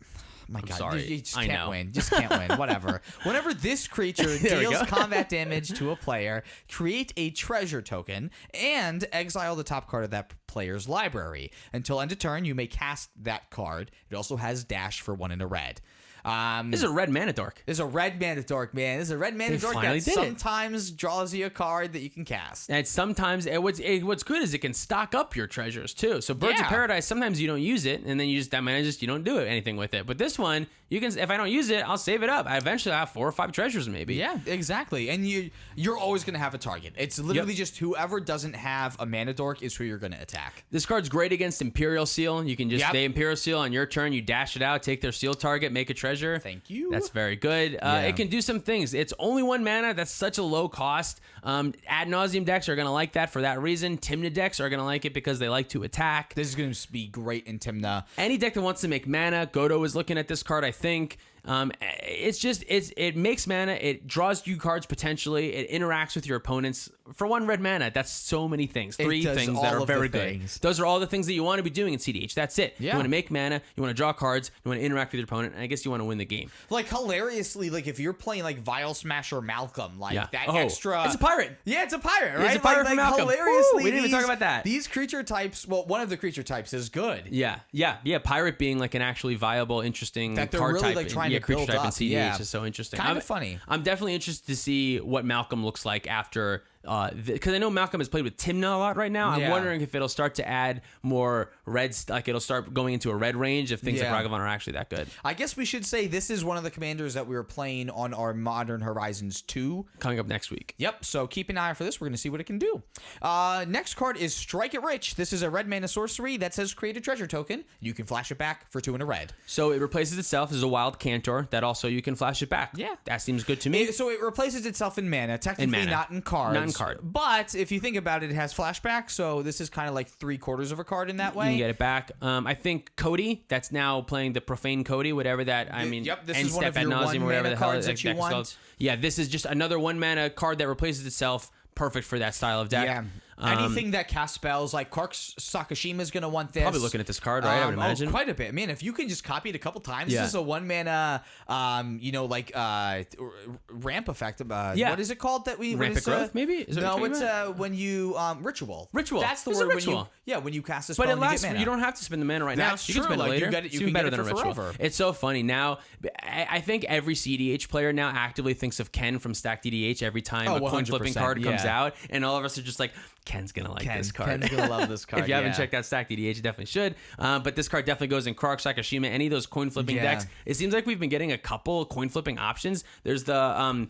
My God, sorry. You just can't win. Just can't win. Whatever. Whenever this creature deals combat damage to a player, create a treasure token and exile the top card of that player's library. Until end of turn, you may cast that card. It also has dash for 1 in a red. This is a red mana dork. This is a red mana dork, man. This is a red mana dork that sometimes draws you a card that you can cast. And sometimes, what's good is it can stock up your treasures too. So Birds of Paradise, sometimes you don't use it, and then you don't do anything with it. But this one, you can. If I don't use it, I'll save it up. Eventually I'll have 4 or 5 treasures, maybe. Yeah, exactly. And you're always gonna have a target. It's literally just whoever doesn't have a mana dork is who you're gonna attack. This card's great against Imperial Seal. You can just stay Imperial Seal on your turn. You dash it out, take their seal target, make a treasure. Thank you. That's very good. It can do some things. It's only 1 mana. That's such a low cost. Ad nauseum decks are going to like that for that reason. Timna decks are going to like it because they like to attack. This is going to be great in Timna. Any deck that wants to make mana, Godo is looking at this card, I think. It makes mana. It draws you cards potentially. It interacts with your opponents for 1 red mana. That's so many things. 3 things that are very good. Those are all the things that you want to be doing in cEDH. That's it. Yeah. You want to make mana. You want to draw cards. You want to interact with your opponent. And I guess you want to win the game. Like hilariously, like if you're playing like Vile Smasher Malcolm, like that extra. It's a pirate. Yeah, it's a pirate, right? It's a pirate from Malcolm. Hilariously, we didn't even talk about that. These creature types. Well, one of the creature types is good. Yeah. Pirate being like an actually viable, interesting that they're card really type. Like trying to creature build type up. in cEDH is so interesting. Kind of funny. I'm definitely interested to see what Malcolm looks like after, because I know Malcolm has played with Timna a lot right now. I'm wondering if it'll start to add more reds, like it'll start going into a red range if things like Ragavan are actually that good. I guess we should say this is one of the commanders that we were playing on our Modern Horizons 2. Coming up next week. Yep, so keep an eye out for this. We're going to see what it can do. Next card is Strike It Rich. This is a red mana sorcery that says create a treasure token. You can flash it back for 2 in a red. So it replaces itself as a wild Cantor that also you can flash it back. Yeah. That seems good to me. So it replaces itself in mana, technically not in cards. Not in card. But if you think about it, it has flashback, so this is kind of like 3/4 of a card in that way. You can get it back. I think Cody, that's now playing the Profane Cody, whatever that, this is one of your 1 mana cards that you want. Yeah, this is just another 1 mana card that replaces itself. Perfect for that style of deck. Anything that casts spells, like Kark Sakashima is going to want this. Probably looking at this card, right? I would imagine. Quite a bit. Man, if you can just copy it a couple times, this is a 1 mana, ramp effect. What is it called that we... Rampant growth, maybe? Is no, it's when you... Ritual. Ritual. That's the word. Ritual. When you cast a spell, but it lasts. You get mana. You don't have to spend the mana right now. That's you true. Can spend it later. You can better than a ritual. Forever. It's so funny now. I think every cEDH player now actively thinks of Ken from Stacked EDH every time a coin flipping card comes out, and all of us are just like, Ken's gonna like this card. Ken's gonna love this card. If you haven't checked out Stacked EDH, you definitely should. But this card definitely goes in Kark Sakashima, any of those coin flipping decks. It seems like we've been getting a couple coin flipping options. There's the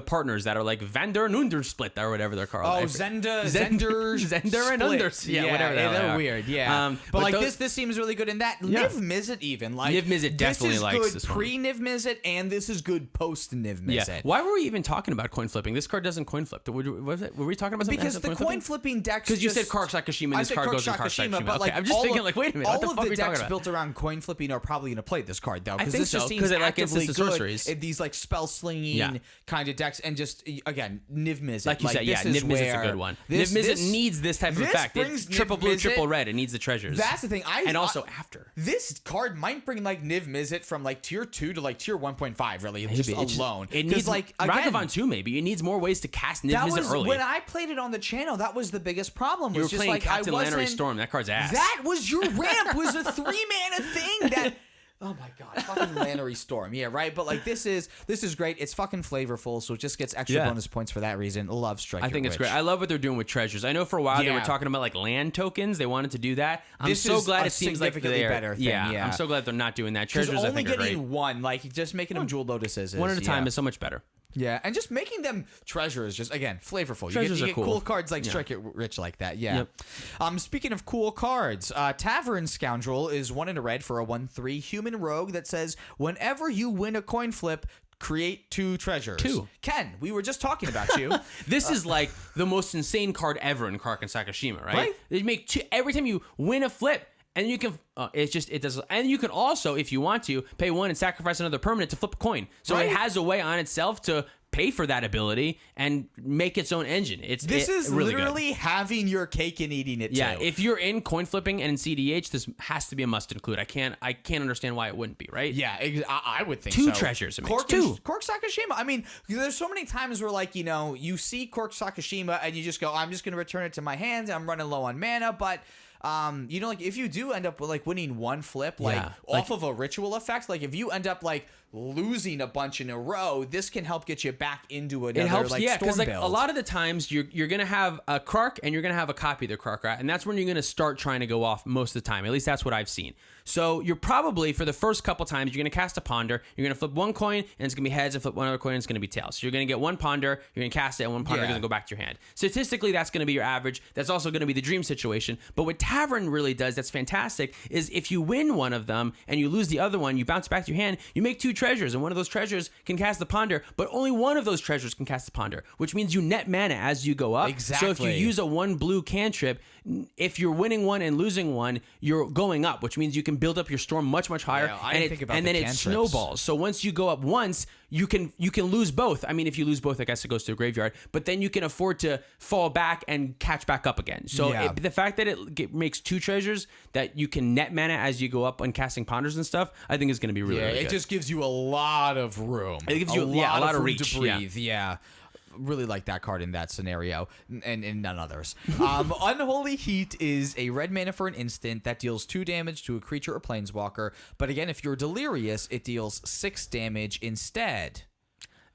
partners that are like Vander and Undersplit or whatever they're called. Oh, Zender and Unders. Yeah, whatever. They're weird. Yeah, but like this seems really good in that. Niv Mizzet even like Niv Mizzet definitely likes this one. Pre Niv Mizzet, and this is good post Niv Mizzet. Yeah. Why were we even talking about coin flipping? This card doesn't coin flip. Were we talking about something? Because the coin flipping decks. Because you said Kark Sakashima, and this card goes in Kark Sakashima. But like, I'm just thinking, like, wait a minute. All of the decks built around coin flipping are probably going to play this card though. I think so because it like actively the sorceries. These like spell slinging kind of decks. And just, again, Niv Mizzet. Like you said, Niv Mizzet's a good one. Niv Mizzet needs this type of effect. It's triple blue, triple red. It needs the treasures. That's the thing. After. This card might bring, like, Niv Mizzet from, like, tier 2 to, like, tier 1.5, really, just alone. It needs, like, Ragavan too, maybe. It needs more ways to cast Niv Mizzet early. When I played it on the channel, that was the biggest problem. You were just playing like, Captain Lannery Storm. That card's ass. That was your ramp. Was a 3-mana thing that... Oh my god, fucking Lannery Storm. Yeah, right. But like this is great. It's fucking flavorful, so it just gets extra bonus points for that reason. Love Strike. I think it's great. I love what they're doing with treasures. I know for a while they were talking about like land tokens. They wanted to do that. I'm so glad it seems like they're better thing. Yeah, I'm so glad they're not doing that. Treasures, I think, are great. Only getting one, like just making them Jewel Lotuses. One at a time is so much better. Yeah, and just making them treasures, just again flavorful. Treasures you get are cool cards like Strike It Rich like that. Yeah. Yep. Speaking of cool cards, Tavern Scoundrel is 1 in a red for a 1/3 human rogue that says whenever you win a coin flip, create 2 treasures. 2. Ken, we were just talking about you. This is like the most insane card ever in Kark and Sakashima, right? They make 2 every time you win a flip. And you can, it does, and you can also, if you want to, pay 1 and sacrifice another permanent to flip a coin. So it has a way on itself to pay for that ability and make its own engine. This is really literally good. Having your cake and eating it too. Yeah, if you're in coin flipping and in cEDH, this has to be a must include. I can't understand why it wouldn't be, right? Yeah, I would think 2 so. treasures. Kark Sakashima. I mean, there's so many times where like, you see Kark Sakashima and you just go, I'm just going to return it to my hands. I'm running low on mana, but like if you do end up like winning 1 flip, like off of a ritual effect, like if you end up like losing a bunch in a row, this can help get you back into another. It helps, like, because like build. a lot of the times you're gonna have a Kark and you're gonna have a copy of the Kark, right? And that's when you're gonna start trying to go off most of the time. At least that's what I've seen. So you're probably, for the first couple times, you're going to cast a Ponder, you're going to flip 1 coin, and it's going to be heads, and flip 1 other coin, and it's going to be tails. So you're going to get 1 Ponder, you're going to cast it, and 1 Ponder is going to go back to your hand. Statistically, that's going to be your average. That's also going to be the dream situation. But what Tavern really does that's fantastic is if you win one of them, and you lose the other one, you bounce back to your hand, you make 2 treasures, and one of those treasures can cast the Ponder, but only one of those treasures can cast the Ponder, which means you net mana as you go up. Exactly. So if you use a 1 blue cantrip, if you're winning 1 and losing 1, you're going up, which means you can build up your storm much higher, and then it snowballs. So once you go up once, you can lose both. I mean, if you lose both, I guess it goes to a graveyard, but then you can afford to fall back and catch back up again. So the fact that it makes 2 treasures that you can net mana as you go up on casting Ponders and stuff, I think is going to be really good. It just gives you a lot of room. It gives you a lot of reach to breathe. Yeah. Really like that card in that scenario, and none others. Unholy Heat is a red mana for an instant that deals 2 damage to a creature or planeswalker. But again, if you're delirious, it deals 6 damage instead.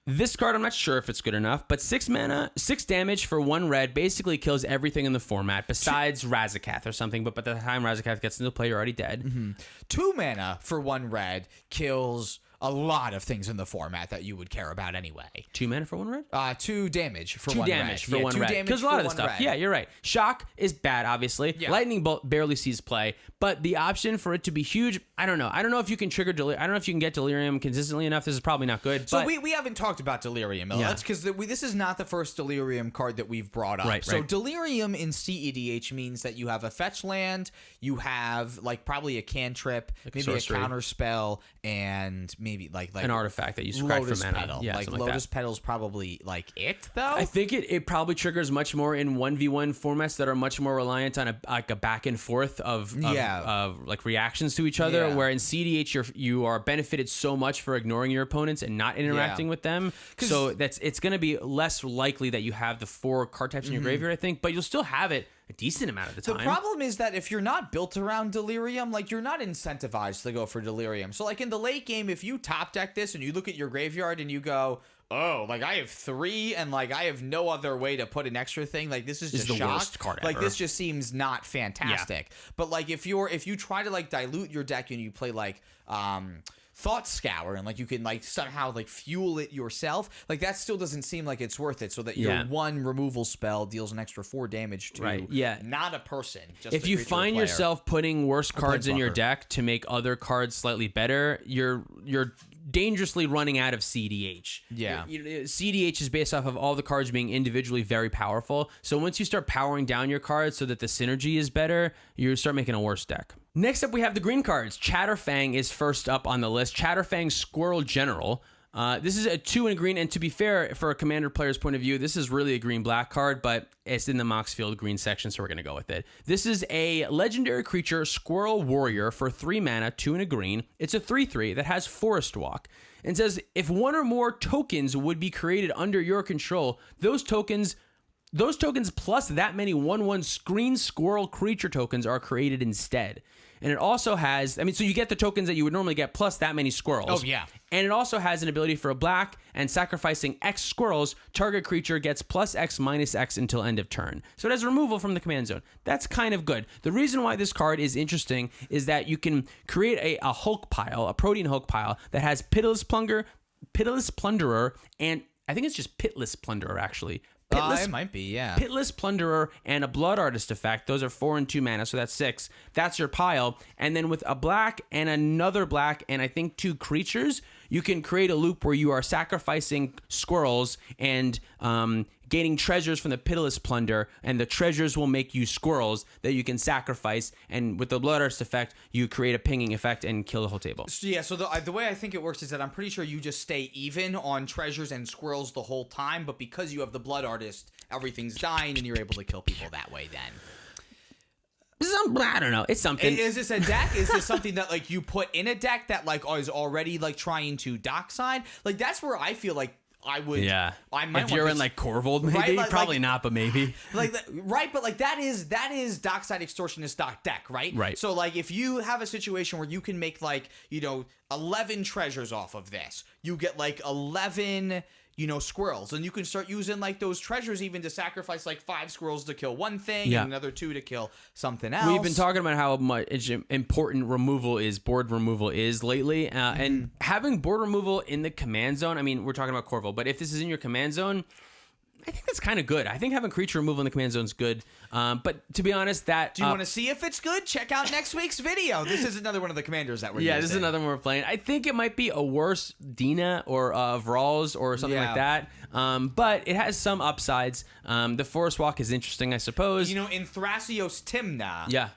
This card, I'm not sure if it's good enough, but 6 mana, 6 damage for 1 red basically kills everything in the format besides Razakath or something. But by the time Razakath gets into play, you're already dead. Mm-hmm. 2 mana for 1 red kills a lot of things in the format that you would care about anyway. 2 mana for 1 red? 2 damage for 2 1 damage red. for 1 red. Kills a lot of the stuff. Red. Yeah, you're right. Shock is bad, obviously. Yeah. Lightning Bolt barely sees play, but the option for it to be huge, I don't know. I don't know if you can trigger Delirium. I don't know if you can get Delirium consistently enough. This is probably not good. So we haven't talked about Delirium. That's because this is not the first Delirium card that we've brought up. Right, so Delirium in cEDH means that you have a fetch land, you have like probably a cantrip, like maybe a counter spell, and maybe maybe like an artifact that you subtract from mana. Petal. Yeah, like like Lotus Petal's probably like it though. I think it probably triggers much more in 1v1 formats that are much more reliant on a back and forth of like reactions to each other. Yeah. Where in cEDH you are benefited so much for ignoring your opponents and not interacting with them. So it's going to be less likely that you have the 4 card types in your graveyard, I think, but you'll still have it a decent amount of the time. The problem is that if you're not built around Delirium, like you're not incentivized to go for Delirium. So like in the late game, if you top deck this and you look at your graveyard and you go, oh, like I have 3 and like I have no other way to put an extra thing, like this is just the worst card ever. Like this just seems not fantastic. Yeah. But like if you try to like dilute your deck and you play like Thought Scour and like you can like somehow like fuel it yourself, like that still doesn't seem like it's worth it, so that your 1 removal spell deals an extra 4 damage to not a person, just if you find yourself putting worse cards in your deck to make other cards slightly better, you're dangerously running out of cEDH. Yeah. cEDH is based off of all the cards being individually very powerful. So once you start powering down your cards so that the synergy is better, you start making a worse deck. Next up, we have the green cards. Chatterfang is first up on the list. Chatterfang Squirrel General. This is a 2 in green, and to be fair, for a commander player's point of view, this is really a green-black card, but it's in the Moxfield green section, so we're going to go with it. This is a legendary creature, Squirrel Warrior, for 3 mana, 2 in a green. It's a 3/3 that has Forest Walk, and says if 1 or more tokens would be created under your control, those tokens plus that many 1/1 green squirrel creature tokens are created instead. And it also has, so you get the tokens that you would normally get plus that many squirrels. Oh, yeah. And it also has an ability for a black, and sacrificing X squirrels, target creature gets plus X minus X until end of turn. So it has removal from the command zone. That's kind of good. The reason why this card is interesting is that you can create a Hulk pile, a Protean Hulk pile, that has Pitiless Plunderer, and I think it's just Pitless Plunderer, actually. It might be, yeah. Pitless Plunderer and a Blood Artist effect. Those are 4 and 2 mana, so that's 6. That's your pile. And then with a black and another black and I think 2 creatures, you can create a loop where you are sacrificing squirrels and gaining treasures from the Pitiless Plunder, and the treasures will make you squirrels that you can sacrifice, and with the Blood Artist effect, you create a pinging effect and kill the whole table. Yeah, so the way I think it works is that I'm pretty sure you just stay even on treasures and squirrels the whole time, but because you have the Blood Artist, everything's dying, and you're able to kill people that way then. I don't know. It's something. Is this a deck? Is this something that like you put in a deck that like is already like trying to dockside? Like that's where I feel like I would. Yeah. I might. If you're in like Corvold, maybe right? Like, probably not, but maybe. Right, but like that is dockside extortionist deck, right? Right. So like if you have a situation where you can make like 11 treasures off of this, you get like 11. Squirrels, and you can start using like those treasures even to sacrifice like 5 squirrels to kill one thing and another 2 to kill something else. We've been talking about how much important board removal is lately, and having board removal in the command zone. I mean, we're talking about Corvo, but if this is in your command zone, I think that's kind of good. I think having creature removal in the command zone is good. But to be honest, do you want to see if it's good? Check out next week's video. This is another one of the commanders that we're using. This is another one we're playing. I think it might be a worse Dina or Vrals or something like that. But it has some upsides. The Forest Walk is interesting, I suppose. In Thrasios Timna,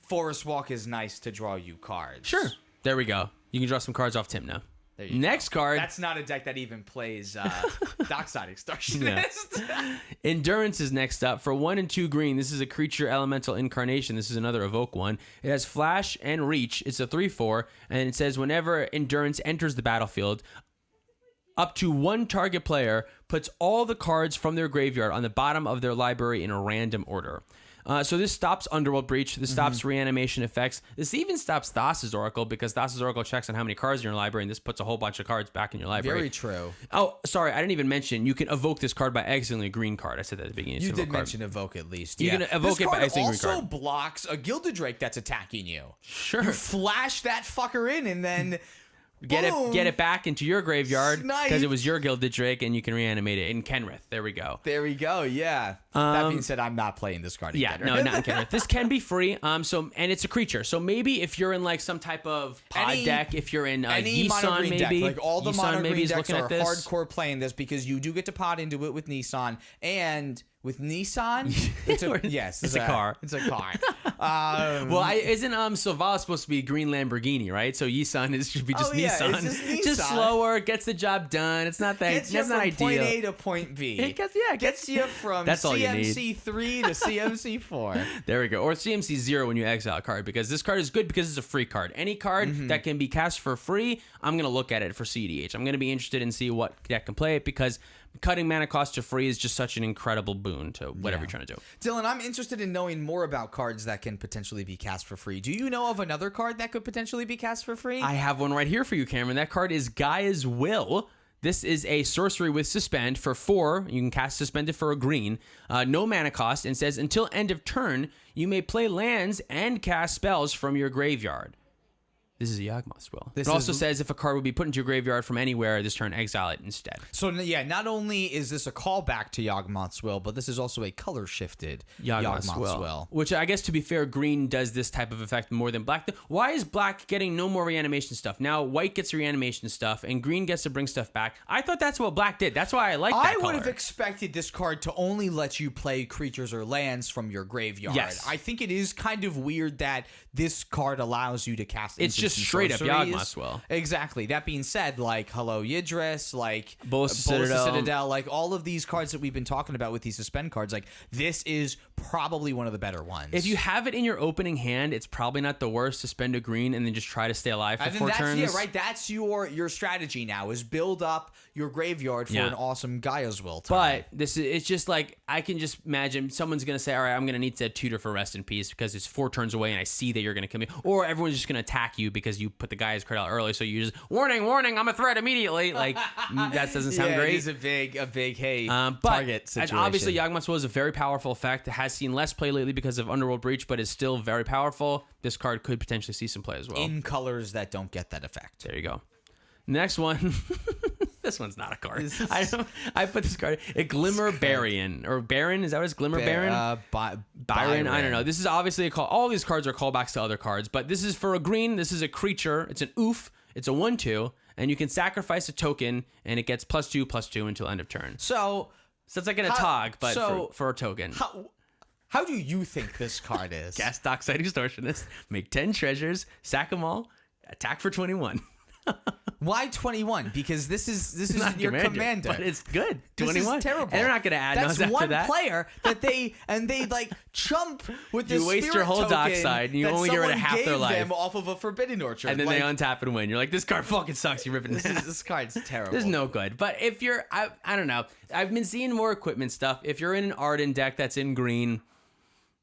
Forest Walk is nice to draw you cards. Sure. There we go. You can draw some cards off Timna. Next card. That's not a deck that even plays Dockside Extortionist. Endurance is next up. For 1 and 2 green, this is a creature elemental incarnation. This is another evoke one. It has flash and reach. It's a 3/4, and it says whenever Endurance enters the battlefield, up to 1 target player puts all the cards from their graveyard on the bottom of their library in a random order. So this stops Underworld Breach. This stops reanimation effects. This even stops Thassa's Oracle, because Thassa's Oracle checks on how many cards in your library, and this puts a whole bunch of cards back in your library. Very true. Oh, sorry, I didn't even mention you can evoke this card by exiling a green card. I said that at the beginning. You did mention evoke at least. You can evoke it by exiling a green card. This card also blocks a Gilded Drake that's attacking you. Sure. You flash that fucker in and then... Get it back into your graveyard because it was your Gilded Drake, and you can reanimate it in Kenrith. There we go. Yeah. That being said, I'm not playing this card in Kenrith. No, not in Kenrith. This can be free. And it's a creature. So maybe if you're in like some type of pod deck, if you're in Nissan, maybe deck, like all the mono green decks are at this. hardcore playing this, because you do get to pod into it with Nissan, and with Nissan. It's a car. It's a car. Well, isn't Silvala supposed to be green Lamborghini, right? So Nissan should be just Nissan. It's just Nissan. Just slower, gets the job done. It's not that. Gets you that's from not ideal. Point A to point B. It gets you from CMC 3 to CMC 4. There we go. Or CMC 0 when you exile a card, because this card is good because it's a free card. Any card that can be cast for free, I'm gonna look at it for cEDH. I'm gonna be interested and see what deck can play it, because cutting mana cost to free is just such an incredible boon to whatever you're trying to do. Dylan, I'm interested in knowing more about cards that can potentially be cast for free. Do you know of another card that could potentially be cast for free? I have one right here for you, Cameron. That card is Gaea's Will. This is a sorcery with Suspend for 4. You can cast Suspended for a green. No mana cost, and says until end of turn, you may play lands and cast spells from your graveyard. This is a Yawgmoth's Will. It also says if a card would be put into your graveyard from anywhere this turn, exile it instead. So, yeah, not only is this a callback to Yawgmoth's Will, but this is also a color-shifted Yawgmoth's Will. Which, I guess, to be fair, green does this type of effect more than black. Why is black getting no more reanimation stuff? Now, white gets reanimation stuff, and green gets to bring stuff back. I thought that's what black did. That's why I like that I would have expected this card to only let you play creatures or lands from your graveyard. Yes. I think it is kind of weird that this card allows you to cast It's just straight up Yawgmoth's Will. Exactly. That being said, like Hello Yidris, like Bolas Citadel, like all of these cards that we've been talking about with these Suspend cards, like this is probably one of the better ones. If you have it in your opening hand, it's probably not the worst to spend a green and then just try to stay alive for 4 turns. Yeah, right. That's your strategy now, is build up your graveyard for an awesome Gaea's Will time. But it's just like, I can just imagine someone's going to say, all right, I'm going to need to tutor for Rest in Peace because it's 4 turns away and I see that you're going to kill me. Or everyone's just going to attack you because you put the Gaea's card out early, so you just, warning, I'm a threat immediately. Like, that doesn't sound great. It is a big hey, target situation. Obviously, Yawgmoth's Will is a very powerful effect. It has seen less play lately because of Underworld Breach, but is still very powerful. This card could potentially see some play as well. In colors that don't get that effect. There you go. Next one. This one's not a card. I put this card. A Glimmer Bairn. Or Bairn? Is that what it's? Glimmer Bairn? Byron? I don't know. This is obviously a call. All these cards are callbacks to other cards, but this is for a green. This is a creature. It's an oof. It's a 1/2, and you can sacrifice a token, and it gets +2/+2 until end of turn. So it's like an Atog, but for a token. How do you think this card is? Cast Dockside Extortionist. Make 10 treasures. Sack them all. Attack for 21. Why 21? Because this is not your commander. But it's good. 21. This is terrible. And they're not going to add That's after one that. player that they like chump with this. You waste your whole Dockside and you only get rid of half their life. Them off of a Forbidden Orchard. And then they untap and win. You're like, this card fucking sucks. You rip it in half. This card's terrible. This is no good. But if you're, I don't know. I've been seeing more equipment stuff. If you're in an Arden deck that's in green,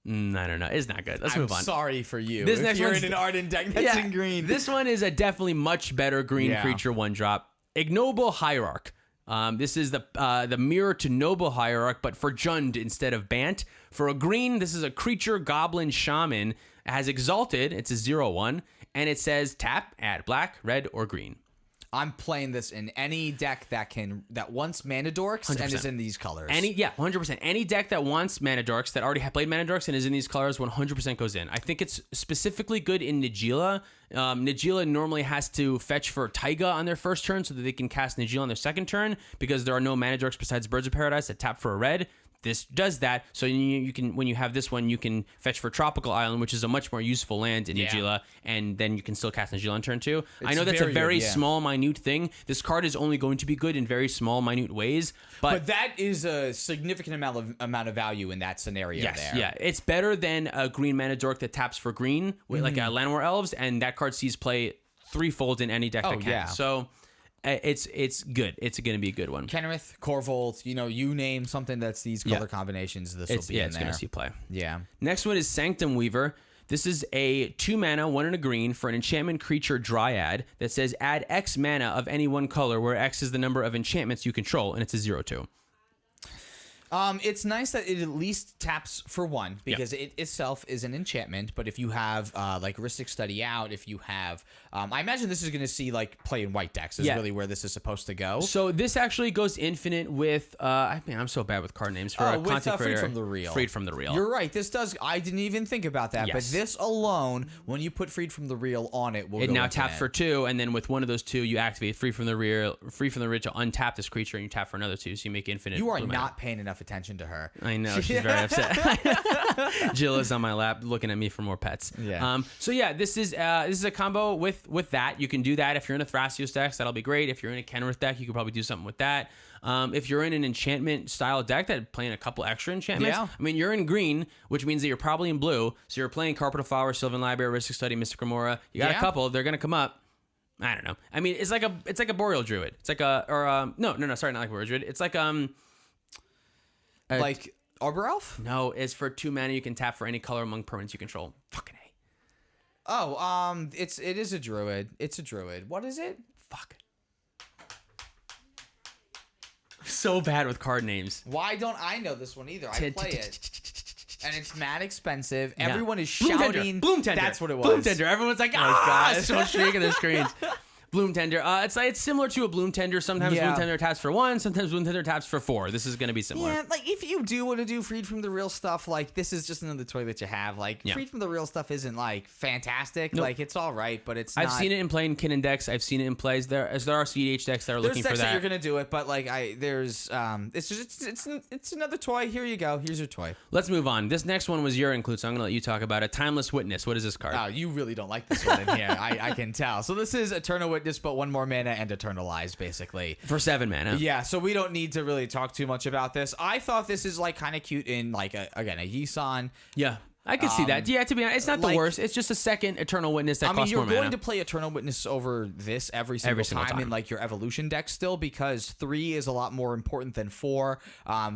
I don't know. It's not good. Let's move on. I'm sorry for you. This next you're one's in an Arden deck that's in green. This one is a definitely much better green creature 1-drop. Ignoble Hierarch. This is the mirror to Noble Hierarch, but for Jund instead of Bant. For a green, this is a creature goblin shaman. It has Exalted. It's a 0/1. And it says tap, add black, red, or green. I'm playing this in any deck that wants mana dorks 100%. and is in these colors. 100%. Any deck that wants mana dorks, that already played mana dorks and is in these colors, 100% goes in. I think it's specifically good in Najeela. Najeela normally has to fetch for Taiga on their first turn so that they can cast Najeela on their second turn because there are no mana dorks besides Birds of Paradise that tap for a red. This does that, so you can, when you have this one, you can fetch for Tropical Island, which is a much more useful land in Najeela, and then you can still cast Najeela on turn 2. I know that's a very small, minute thing. This card is only going to be good in very small, minute ways, but that is a significant amount of value in that scenario. Yes, yeah, it's better than a green mana dork that taps for green with like a Llanowar Elves, and that card sees play threefold in any deck that can. So. It's good. It's going to be a good one. Kenrith, Corvold, you name something that's these color combinations, this will be in there. It's going to see play. Yeah. Next one is Sanctum Weaver. This is a 2 mana, 1 and a green for an enchantment creature Dryad that says add X mana of any one color where X is the number of enchantments you control, and it's a 0/2. It's nice that it at least taps for 1 because it itself is an enchantment. But if you have like Rhystic Study out, if you have, I imagine this is going to see like play in white decks is really where this is supposed to go. So this actually goes infinite with. I'm so bad with card names for a content creator. Freed from the Real. Freed from the Real. You're right. This does. I didn't even think about that. Yes. But this alone, when you put Freed from the Real on it, will it now taps for 2, and then with one of those 2, you activate Freed from the Real to untap this creature, and you tap for another 2, so you make infinite. You are not paying enough enough attention to her. I know, she's very upset. Jill is on my lap looking at me for more pets. Yeah. So yeah, this is a combo with that. You can do that if you're in a Thrasios deck, that'll be great. If you're in a Kenrith deck, you could probably do something with that. If you're in an enchantment style deck that playing a couple extra enchantments, I mean, you're in green, which means that you're probably in blue. So you're playing Carpet of Flowers, Sylvan Library, Ristic Study, Mystic Remora. You got a couple. They're gonna come up. I don't know. I mean, it's like a Boreal Druid. It's like no, sorry, not like Boreal Druid. It's like like Arbor Elf? No, it's for 2 mana. You can tap for any color among permanents you control. Fucking A. Oh, it is a druid. It's a druid. What is it? Fuck. So bad with card names. Why don't I know this one either? I play it. And it's mad expensive. Everyone is shouting. Bloom Tender. That's what it was. Bloom Tender. Everyone's like, so shaking their screens. Bloom Tender. It's similar to a Bloom Tender. Sometimes Bloom Tender taps for 1. Sometimes Bloom Tender taps for 4. This is going to be similar. Yeah, like if you do want to do Freed from the Real stuff, like this is just another toy that you have. Like Freed from the Real stuff isn't like fantastic. Nope. Like it's all right, but it's. I've seen it in play in Kinnan decks. I've seen it in plays. There are cEDH decks that are looking for that. That you're gonna do it, but like it's another toy. Here you go. Here's your toy. Let's move on. This next one was your include, so I'm gonna let you talk about it. Timeless Witness. What is this card? Oh, you really don't like this one in here. I can tell. So this is Eternal Witness, but 1 more mana and Eternalize, basically. For 7 mana. Yeah, so we don't need to really talk too much about this. I thought this is like kind of cute in like a Yisan. Yeah. I can see that. Yeah, to be honest, it's not the worst. It's just a second Eternal Witness that costs more mana. You're going to play Eternal Witness over this every single time in like your Evolution deck still, because 3 is a lot more important than 4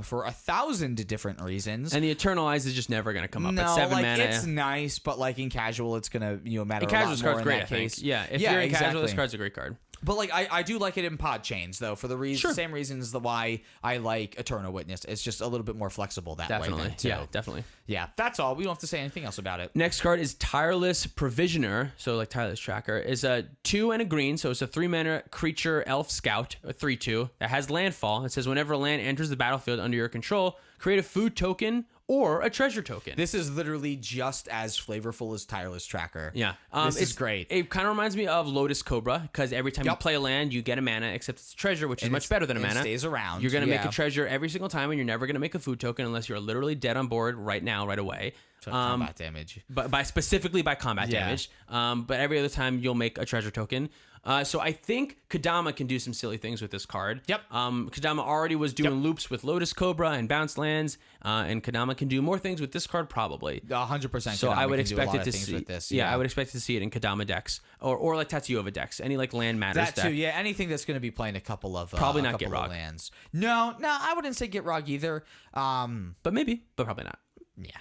for 1,000 different reasons. And the Eternalize is just never going to come up at 7 like, mana. It's nice, but like in casual, it's going to matter a lot more card's in great, that case. Yeah, if you're in casual, this card's a great card. But like I do like it in pod chains though, for the same reasons why I like Eternal Witness. It's just a little bit more flexible that way. Definitely. Yeah, that's all. We don't have to say anything else about it. Next card is Tireless Provisioner, so like Tireless Tracker. Is a 2 and a green, so it's a 3 mana creature elf scout, a 3/2 that has landfall. It says whenever a land enters the battlefield under your control, create a food token or a treasure token. This is literally just as flavorful as Tireless Tracker. Yeah. This is great. It kind of reminds me of Lotus Cobra, because every time you play a land, you get a mana, except it's a treasure, which is much better than a mana. It stays around. You're going to make a treasure every single time, and you're never going to make a food token unless you're literally dead on board right now, right away. Combat damage. But specifically by combat damage. But every other time, you'll make a treasure token. So I think Kodama can do some silly things with this card. Yep. Kodama already was doing loops with Lotus Cobra and Bounce Lands, and Kodama can do more things with this card probably. 100%. So I would expect it to see with this. Yeah, I would expect to see it in Kodama decks or like Tatsuyova decks, any like land matters that deck. too. Yeah, anything that's going to be playing a couple of probably not Gitrog lands. No, I wouldn't say Gitrog either. But maybe, but probably not. Yeah.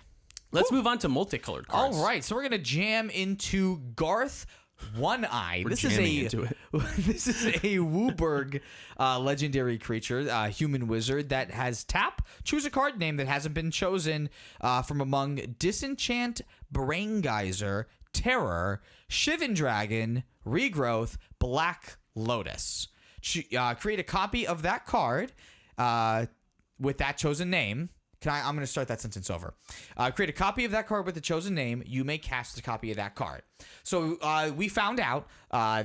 Let's move on to multicolored cards. All right, so we're gonna jam into Garth One-Eye. This is a Wooburg legendary creature, human wizard that has tap. Choose a card name that hasn't been chosen from among Disenchant, Brain Geyser, Terror, Shivan Dragon, Regrowth, Black Lotus. Create a copy of that card with that chosen name. I'm going to start that sentence over. Create a copy of that card with the chosen name. You may cast a copy of that card. So we found out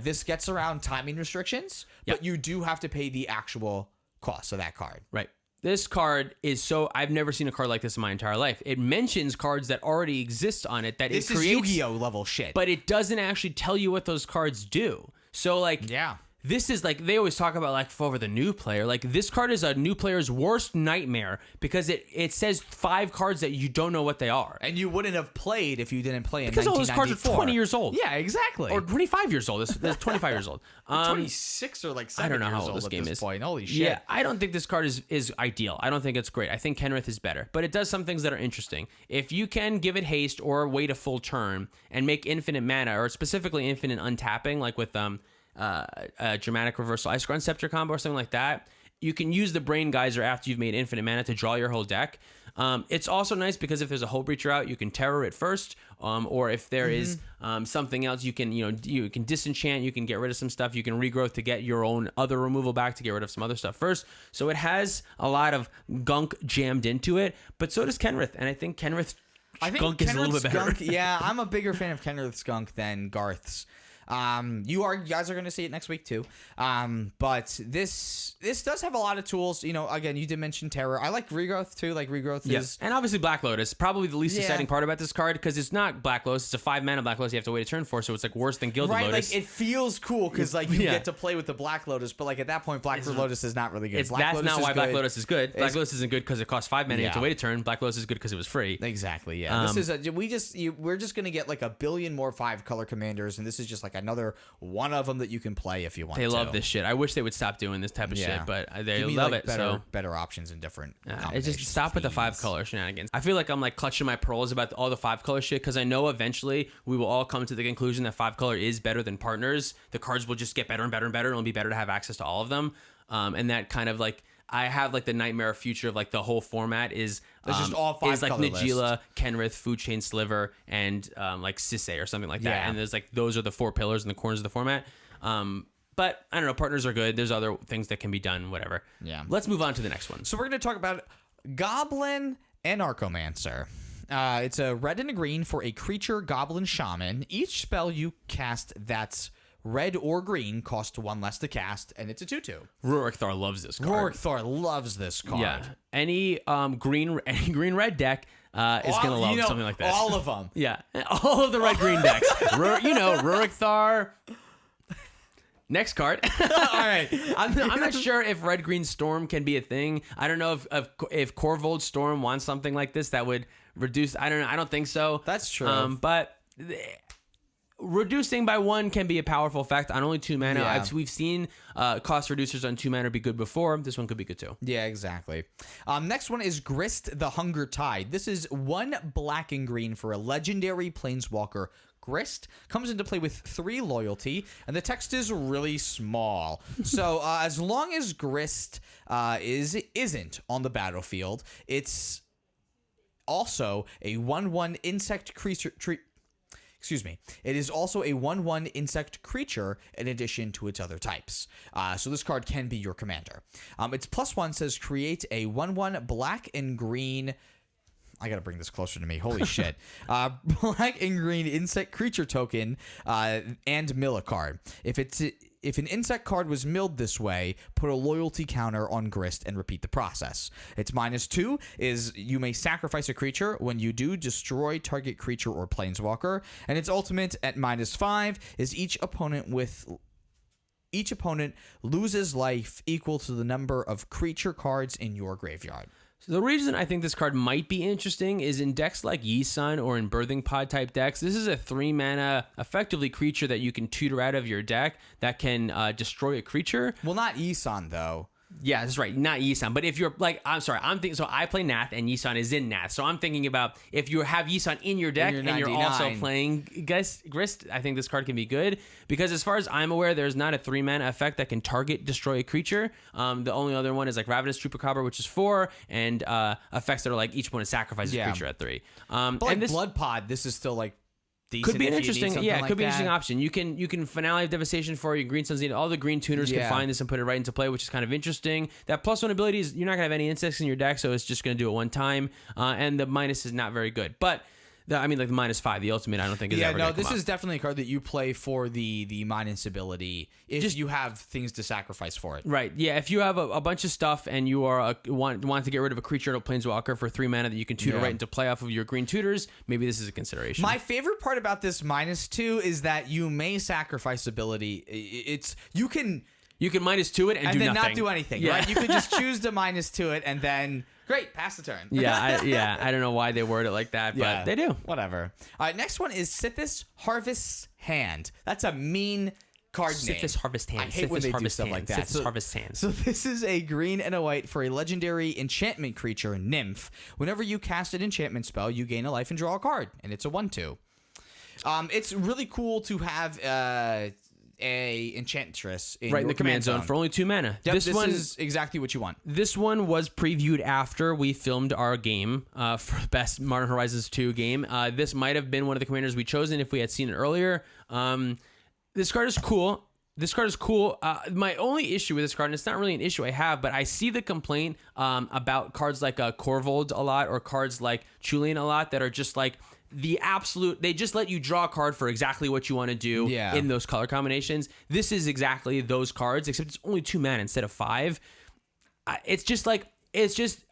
this gets around timing restrictions, but you do have to pay the actual cost of that card. Right. This card is I've never seen a card like this in my entire life. It mentions cards that already exist on it that it creates. This is Yu-Gi-Oh! Level shit. But it doesn't actually tell you what those cards do. So like... Yeah. This is like, they always talk about like for the new player, like this card is a new player's worst nightmare because it says 5 cards that you don't know what they are. And you wouldn't have played if you didn't play in 1994. Because all those cards are 20 years old. Yeah, exactly. Or 25 years old. This is 25 years old. 26 or like 7 I don't know years how old this game is. Point. Holy shit. Yeah, I don't think this card is ideal. I don't think it's great. I think Kenrith is better. But it does some things that are interesting. If you can give it haste or wait a full turn and make infinite mana, or specifically infinite untapping, like with a dramatic reversal Ice Ground Scepter combo or something like that, you can use the Brain Geyser after you've made infinite mana to draw your whole deck. It's also nice because if there's a Hull Breacher out, you can Terror it first, or if there is something else, you can disenchant, you can get rid of some stuff, you can regrowth to get your own other removal back to get rid of some other stuff first. So it has a lot of gunk jammed into it, but so does Kenrith, and I think Kenrith's gunk is a little bit better. Yeah, I'm a bigger fan of Kenrith's gunk than Garth's. You guys are going to see it next week too. But this does have a lot of tools. You know, again, you did mention Terror. I like Regrowth too. Like Regrowth is, and obviously Black Lotus. Probably the least exciting part about this card because it's not Black Lotus. It's a 5-mana Black Lotus. You have to wait a turn for, so it's like worse than Gilded Lotus. Like it feels cool because like you get to play with the Black Lotus, but like at that point, Black Lotus is not really good. That's not why Black Lotus is good. Black Lotus isn't good because it costs 5 mana. You have to wait a turn. Black Lotus is good because it was free. Exactly. Yeah. This is we're just gonna get like a billion more 5-color commanders, and this is just like another one of them that you can play if you want. They love this shit. I wish they would stop doing this type of shit, but they love it. Better options in different. It's just stop with the 5-color shenanigans. I feel like I'm like clutching my pearls about all the 5-color shit because I know eventually we will all come to the conclusion that 5-color is better than partners. The cards will just get better and better and better, and it'll be better to have access to all of them. And that kind of like. I have like the nightmare future of like the whole format is just all 5 is like Najeela, Kenrith, Food Chain Sliver, and like Sisay or something like that. And there's like those are the 4 pillars in the corners of the format. But I don't know, partners are good. There's other things that can be done, whatever. Yeah. Let's move on to the next one. So we're going to talk about Goblin and Archomancer. It's a red and a green for a creature Goblin Shaman. Each spell you cast that's red or green costs 1 less to cast, and it's a 2/2. Ruric Thar loves this card. Yeah. Any green red deck is going to love something like this. All of them. Yeah. All of the red-green decks. Ruric Thar. Next card. All right. I'm not sure if Red-Green Storm can be a thing. I don't know if Korvold Storm wants something like this that would reduce. I don't know. I don't think so. That's true. But reducing by 1 can be a powerful effect on only 2 mana. Yeah. We've seen cost reducers on 2 mana be good before. This one could be good too. Yeah, exactly. Next one is Grist the Hunger Tide. This is 1 black and green for a legendary Planeswalker. Grist comes into play with 3 loyalty, and the text is really small. So as long as Grist isn't on the battlefield, it's also a 1/1 insect creature. It is also a 1/1 insect creature in addition to its other types. So this card can be your commander. Its +1 says create a 1/1 black and green. I gotta bring this closer to me. Holy shit. Black and green insect creature token and mill a card. If an insect card was milled this way, put a loyalty counter on Grist and repeat the process. Its -2 is you may sacrifice a creature. When you do, destroy target creature or planeswalker. And its ultimate at -5 is each opponent loses life equal to the number of creature cards in your graveyard. So the reason I think this card might be interesting is in decks like Yisun or in Birthing Pod type decks, this is a 3-mana effectively creature that you can tutor out of your deck that can destroy a creature. Well, not Yisun though. Yeah, that's right. Not Yisun. But if you're like, I'm thinking, so I play Nath and Yisun is in Nath. So I'm thinking about if you have Yisun in your deck and you're also playing Grist, I think this card can be good. Because as far as I'm aware, there's not a 3-mana effect that can target, destroy a creature. The only other one is like Ravenous Chupacabra, which is 4, and effects that are like each one is sacrifice a creature at 3. But like Blood Pod, this is still like decent. Could be an interesting, could be an interesting option. You can Finale of Devastation for your Green Sun's Need. All the green tuners can find this and put it right into play, which is kind of interesting. That +1 ability is you're not gonna have any insects in your deck, so it's just gonna do it one time. And the minus is not very good, but. Like the -5, the ultimate, I don't think is ever going to come this is definitely a card that you play for the minus ability if you have things to sacrifice for it. Right, yeah. If you have a bunch of stuff and you are want to get rid of a creature or a planeswalker for 3 mana that you can tutor right into play off of your green tutors, maybe this is a consideration. My favorite part about this -2 is that you may sacrifice ability. You can -2 it and do then nothing. not do anything, right? You can just choose to -2 it and then... Great, pass the turn. I don't know why they word it like that, but they do. Whatever. All right, next one is Sithis Harvest's Hand. That's a mean card name. Sithis Harvest Hand. I hate when they do stuff like that. Sithis Harvest Hand. So this is a green and a white for a legendary enchantment creature, Nymph. Whenever you cast an enchantment spell, you gain a life and draw a card, and it's a 1/2. It's really cool to have... a enchantress in the command zone for only 2 mana. Yep, this is exactly what you want. This one was previewed after we filmed our game for best Modern Horizons 2 game. This might have been one of the commanders we chosen if we had seen it earlier. This card is cool. This card is cool. My only issue with this card, and it's not really an issue I have, but I see the complaint about cards like Corvold a lot, or cards like Chulian a lot, that are just like the absolute, they just let you draw a card for exactly what you want to do in those color combinations. This is exactly those cards, except it's only 2 mana instead of 5. It's just like,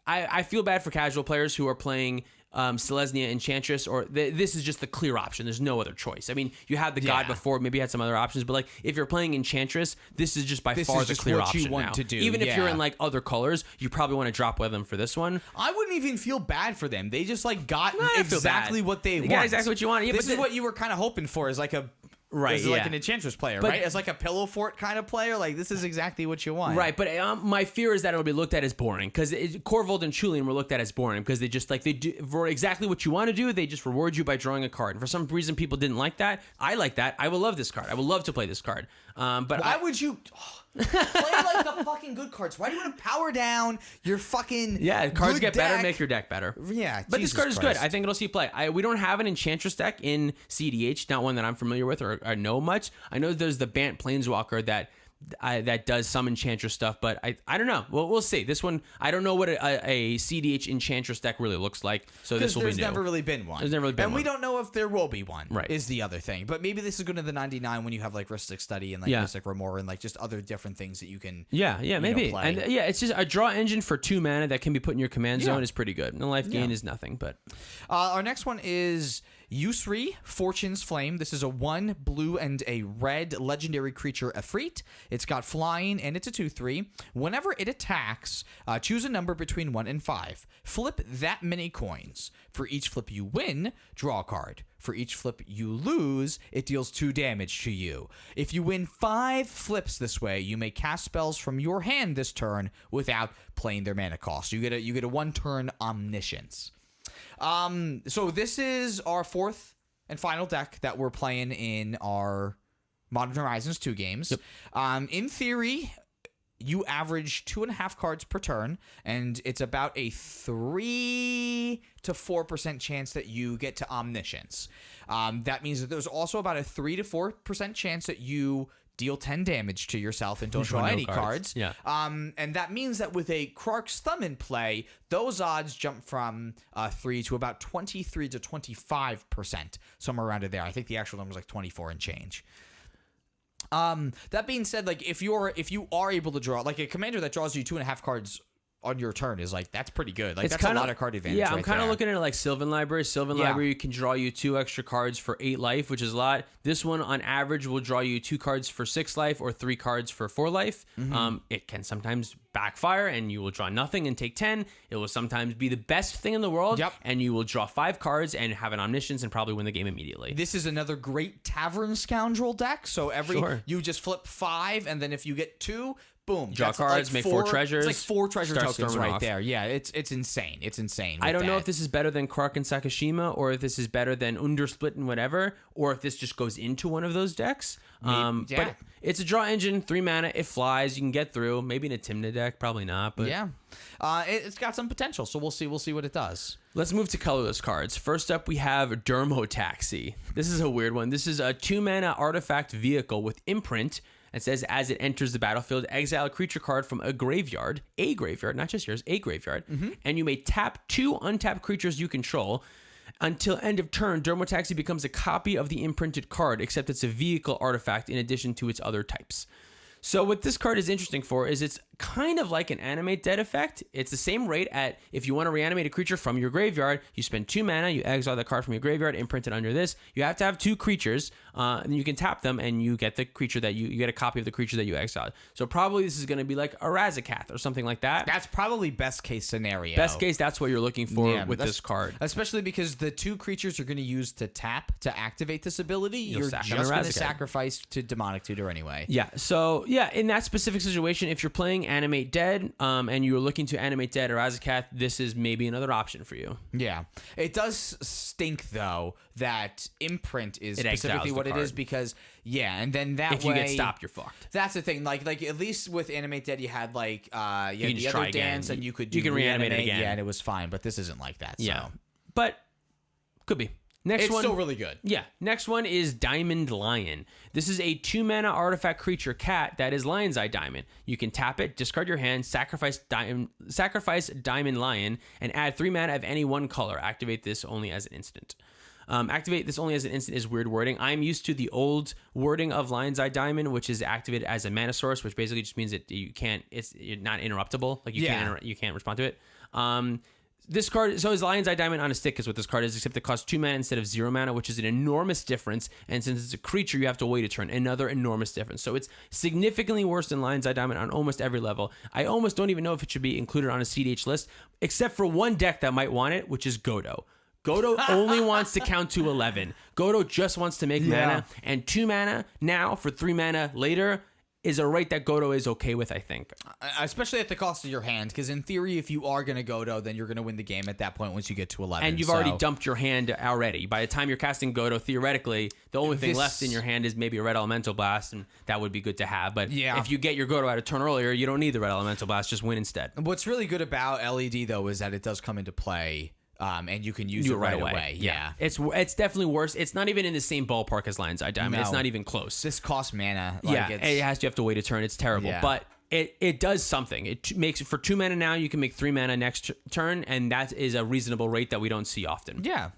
I feel bad for casual players who are playing Selesnya Enchantress, or this is just the clear option. There's no other choice. I mean, you had the God before, maybe you had some other options, but like if you're playing Enchantress, this is just by far the clear option you want to do. Even if you're in like other colors, you probably want to drop with them for this one. I wouldn't even feel bad for them. They just like got exactly what they want. Yeah, exactly what you want. Yeah, this is what you were kind of hoping for, is like a like an Enchantress player, right? As like a Pillow Fort kind of player, like this is exactly what you want, right? But my fear is that it'll be looked at as boring, because Corvold and Chulian were looked at as boring because they just like they do for exactly what you want to do. They just reward you by drawing a card, and for some reason people didn't like that. I like that. I will love this card. I would love to play this card. But why would you play like the fucking good cards? Why do you want to power down your fucking cards get deck? Better, make your deck better. Yeah, but this card is good. I think it'll see play. We don't have an Enchantress deck in cEDH, not one that I'm familiar with or know much. I know there's the Bant Planeswalker that does some Enchantress stuff, but I don't know. Well, we'll see. This one, I don't know what a cEDH Enchantress deck really looks like, so this will be new. There's never really been one. There's never really been one. And we don't know if there will be one, right, is the other thing. But maybe this is going to the 99 when you have like Rhystic Study and like Mystic Remore and like just other different things that you can maybe play. And it's just a draw engine for 2 mana that can be put in your command zone is pretty good. And the life gain is nothing. But our next one is Yusri, Fortune's Flame. This is a 1 blue and a red legendary creature Efreet. It's got flying and it's a 2/3. Whenever it attacks, choose a number between 1 and 5. Flip that many coins. For each flip you win, draw a card. For each flip you lose, it deals 2 damage to you. If you win 5 flips this way, you may cast spells from your hand this turn without playing their mana cost. You get a 1-turn Omniscience. So this is our 4th and final deck that we're playing in our Modern Horizons 2 games. Yep. In theory, you average 2.5 cards per turn, and it's about a 3 to 4% chance that you get to Omniscience. That means that there's also about a 3 to 4% chance that you deal 10 damage to yourself and don't draw any cards. Yeah. And that means that with a Krark's Thumb in play, those odds jump from 3 to about 23 to 25%, somewhere around there. I think the actual number is like 24 and change. That being said, like if you are able to draw, like a commander that draws you 2.5 cards on your turn is like, that's pretty good. Like, that's a lot of card advantage. Yeah, I'm kind of looking at it like Sylvan Library. Sylvan Library can draw you 2 extra cards for 8 life, which is a lot. This one on average will draw you 2 cards for 6 life or 3 cards for 4 life. It can sometimes backfire and you will draw nothing and take 10. It will sometimes be the best thing in the world and you will draw 5 cards and have an Omniscience and probably win the game immediately. This is another great Tavern Scoundrel deck. So you just flip 5, and then if you get 2, boom, draw cards, like make 4 treasures. It's like 4 treasure tokens right there. Yeah, it's insane. It's insane. I don't know if this is better than Krark and Sakashima, or if this is better than Undersplit and whatever, or if this just goes into one of those decks. But it's a draw engine, 3 mana, it flies, you can get through. Maybe in a Tymna deck, probably not. But it's got some potential, so we'll see what it does. Let's move to colorless cards. First up, we have Dermotaxi. This is a weird one. This is a 2 mana artifact vehicle with imprint. It says, as it enters the battlefield, exile a creature card from a graveyard, not just yours, a graveyard, and you may tap 2 untapped creatures you control. Until end of turn, Dermotaxi becomes a copy of the imprinted card, except it's a vehicle artifact in addition to its other types. So what this card is interesting for is it's kind of like an Animate Dead effect. It's the same rate at, if you want to reanimate a creature from your graveyard, you spend 2 mana, you exile the card from your graveyard, imprint it under this. You have to have 2 creatures, and you can tap them, and you get the creature that you get a copy of the creature that you exiled. So probably this is going to be like a Razakath or something like that. That's probably best case scenario. Best case, that's what you're looking for with this card. Especially because the 2 creatures you're going to use to tap to activate this ability, you're just going to sacrifice to Demonic Tutor anyway. Yeah, so in that specific situation, if you're playing Animate Dead and you're looking to Animate Dead or Razakath, this is maybe another option for you. Yeah. It does stink, though, that imprint is specifically what it is because, and then that if you get stopped, you're fucked. That's the thing. Like at least with Animate Dead, you had you had the other dance and you could reanimate it again. Yeah, and it was fine, but this isn't like that. So. Yeah. But could be. Next it's one, still really good. Yeah. Next one is Diamond Lion. This is a 2-mana artifact creature cat that is Lion's Eye Diamond. You can tap it, discard your hand, sacrifice Diamond Lion, and add 3 mana of any one color. Activate this only as an instant. Activate this only as an instant is weird wording. I'm used to the old wording of Lion's Eye Diamond, which is activated as a mana source, which basically just means that you're not interruptible. Like you can't respond to it. This card, so is Lion's Eye Diamond on a stick is what this card is, except it costs 2 mana instead of 0 mana, which is an enormous difference. And since it's a creature, you have to wait a turn. Another enormous difference. So it's significantly worse than Lion's Eye Diamond on almost every level. I almost don't even know if it should be included on a cEDH list, except for one deck that might want it, which is Godo. Godo only wants to count to 11. Godo just wants to make mana, and 2 mana now for 3 mana later is a rate that Godo is okay with, I think. Especially at the cost of your hand, because in theory, if you are going to Godo, then you're going to win the game at that point once you get to 11. And you've already dumped your hand already. By the time you're casting Godo, theoretically, the only thing left in your hand is maybe a Red Elemental Blast, and that would be good to have. But if you get your Godo out a turn earlier, you don't need the Red Elemental Blast, just win instead. What's really good about LED, though, is that it does come into play. And you can use it right away. Yeah. It's definitely worse. It's not even in the same ballpark as Lion's Eye Diamond. No. It's not even close. This costs mana. It has to have to wait a turn. It's terrible. Yeah. But it does something. It makes for 2 mana now. You can make 3 mana next turn, and that is a reasonable rate that we don't see often. Yeah.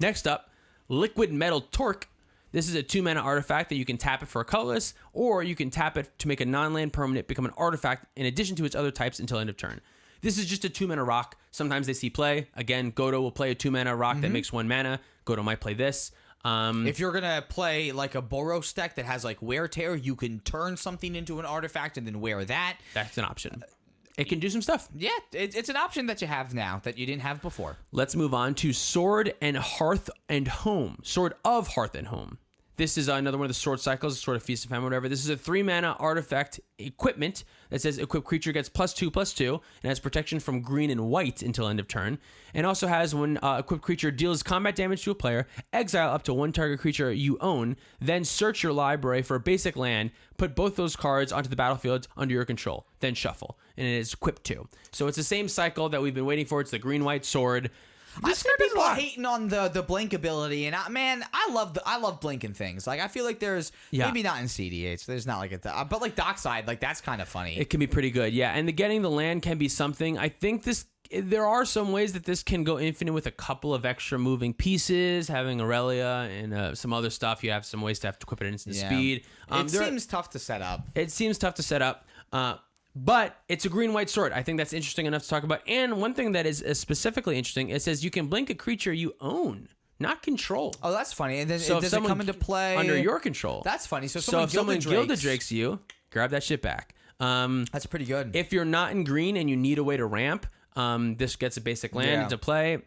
Next up, Liquid Metal Torque. This is a 2 mana artifact that you can tap it for a colorless, or you can tap it to make a non-land permanent become an artifact in addition to its other types until end of turn. This is just a 2 mana rock. Sometimes they see play. Again, Godo will play a 2 mana rock that makes 1 mana. Godo might play this. If you're going to play like a Boros deck that has like Wear Tear, you can turn something into an artifact and then wear that. That's an option. It can do some stuff. Yeah, it's an option that you have now that you didn't have before. Let's move on to Sword and Hearth and Home. Sword of Hearth and Home. This is another one of the sword cycles, Sword of Feast of Famine, whatever. This is a 3 mana artifact equipment that says equipped creature gets +2/+2 and has protection from green and white until end of turn. And also has when equipped creature deals combat damage to a player, exile up to 1 target creature you own, then search your library for a basic land, put both those cards onto the battlefield under your control, then shuffle. And it is equipped to. So it's the same cycle that we've been waiting for. It's the green-white sword. I see people hating on the blink ability, and I love blinking things. Like I feel like there's maybe not in cEDH, there's not like but like Dockside, like that's kind of funny. It can be pretty good, yeah. And getting the land can be something. I think there are some ways that this can go infinite with a couple of extra moving pieces, having Aurelia and some other stuff. You have some ways to have to equip it at instant speed. It seems tough to set up. But it's a green-white sword. I think that's interesting enough to talk about. And one thing that is specifically interesting, it says you can blink a creature you own, not control. Oh, that's funny. And then does it come into play under your control? That's funny. So if someone Gilded Drakes you, grab that shit back. That's pretty good. If you're not in green and you need a way to ramp, this gets a basic land into play.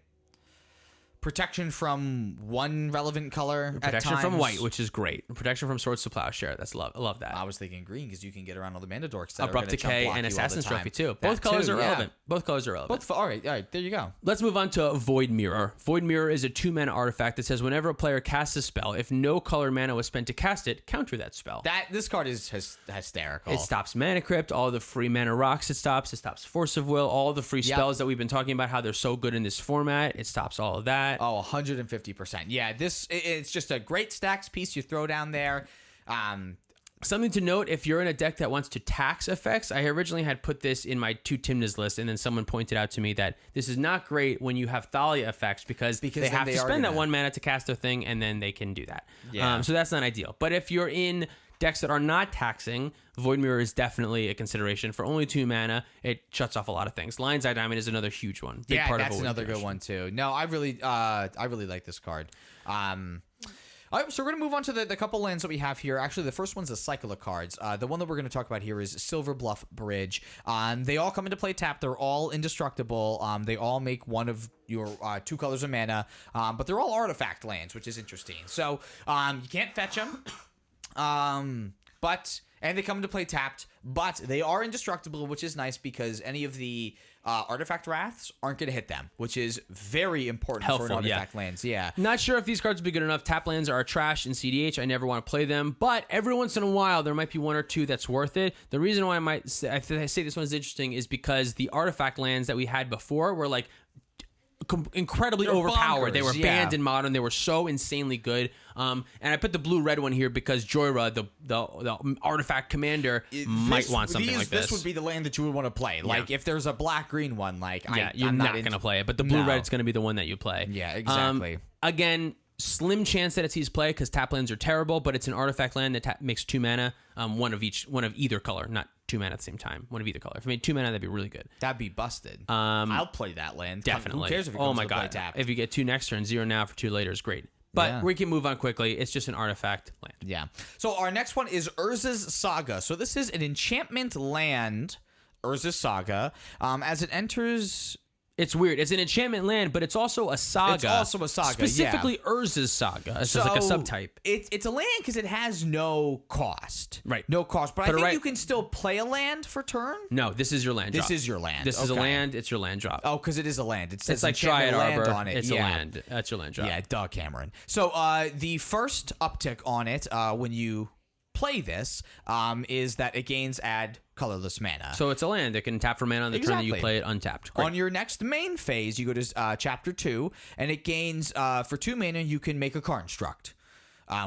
Protection from one relevant color. Protection from white, which is great. Protection from Swords to Plowshare. I love that. I was thinking green because you can get around all the mana dorks. Abrupt Decay and Assassin's Trophy too. Both colors are relevant. Both colors are relevant. All right. There you go. Let's move on to Void Mirror. Void Mirror is a 2 mana artifact that says whenever a player casts a spell, if no color mana was spent to cast it, counter that spell. This card is hysterical. It stops Mana Crypt, all the free mana rocks. It stops Force of Will, all the free spells that we've been talking about how they're so good in this format. It stops all of that. Oh, 150%. Yeah, it's just a great stacks piece you throw down there. Something to note, if you're in a deck that wants to tax effects, I originally had put this in my 2 Tymna's list, and then someone pointed out to me that this is not great when you have Thalia effects because they have to spend that 1 mana to cast their thing, and then they can do that. Yeah. So that's not ideal. But if you're in decks that are not taxing, Void Mirror is definitely a consideration. For only 2 mana, it shuts off a lot of things. Lion's Eye Diamond is another huge one. Big part that's another good one too. No, I really like this card. All right, so we're going to move on to the couple lands that we have here. Actually, the first one's a cycle of cards. The one that we're going to talk about here is Silver Bluff Bridge. They all come into play tapped. They're all indestructible. They all make one of your 2 colors of mana, but they're all artifact lands, which is interesting. So you can't fetch them. And they come into play tapped, but they are indestructible, which is nice because any of the artifact wraths aren't going to hit them, which is very important for an artifact lands. Yeah. Not sure if these cards would be good enough. Tap lands are trash in cEDH. I never want to play them, but every once in a while there might be 1 or 2 that's worth it. The reason why I say this one is interesting is because the artifact lands that we had before were like incredibly They're overpowered. They were bonkers, banned in Modern. They were so insanely good. And I put the blue-red one here because Joyra, the artifact commander, might want something like this. This would be the land that you would want to play. Like, if there's a black-green one, like, you're I'm not going to play it. But the blue-red is going to be the one that you play. Yeah, exactly. Again, slim chance that it sees play because tap lands are terrible, but it's an artifact land that makes 2 mana, one of either color, not 2 mana at the same time, one of either color. If it made 2 mana, that'd be really good. That'd be busted. I'll play that land. Definitely. Who cares if it comes to play tapped? If you get 2 next turn, 0 now for 2 later is great. But we can move on quickly. It's just an artifact land. Yeah. So our next one is Urza's Saga. So this is an enchantment land, Urza's Saga. As it enters... It's weird. It's an enchantment land, but it's also a saga. It's also a saga, specifically Urza's Saga. It's just like a subtype. It's a land because it has no cost. Right. No cost. But I think you can still play a land for turn? No, this is your land drop. This is your land. This is a land. It's your land drop. Oh, because it is a land. It says it's like Triad land Arbor. on it. It's a land. That's your land drop. Yeah, duh, Cameron. So the first uptick on it when you play this is that it gains add colorless mana. So it's a land that can tap for mana on the turn that you play it untapped. Great. On your next main phase, you go to Chapter 2, and it gains, for 2 mana, you can make a Construct,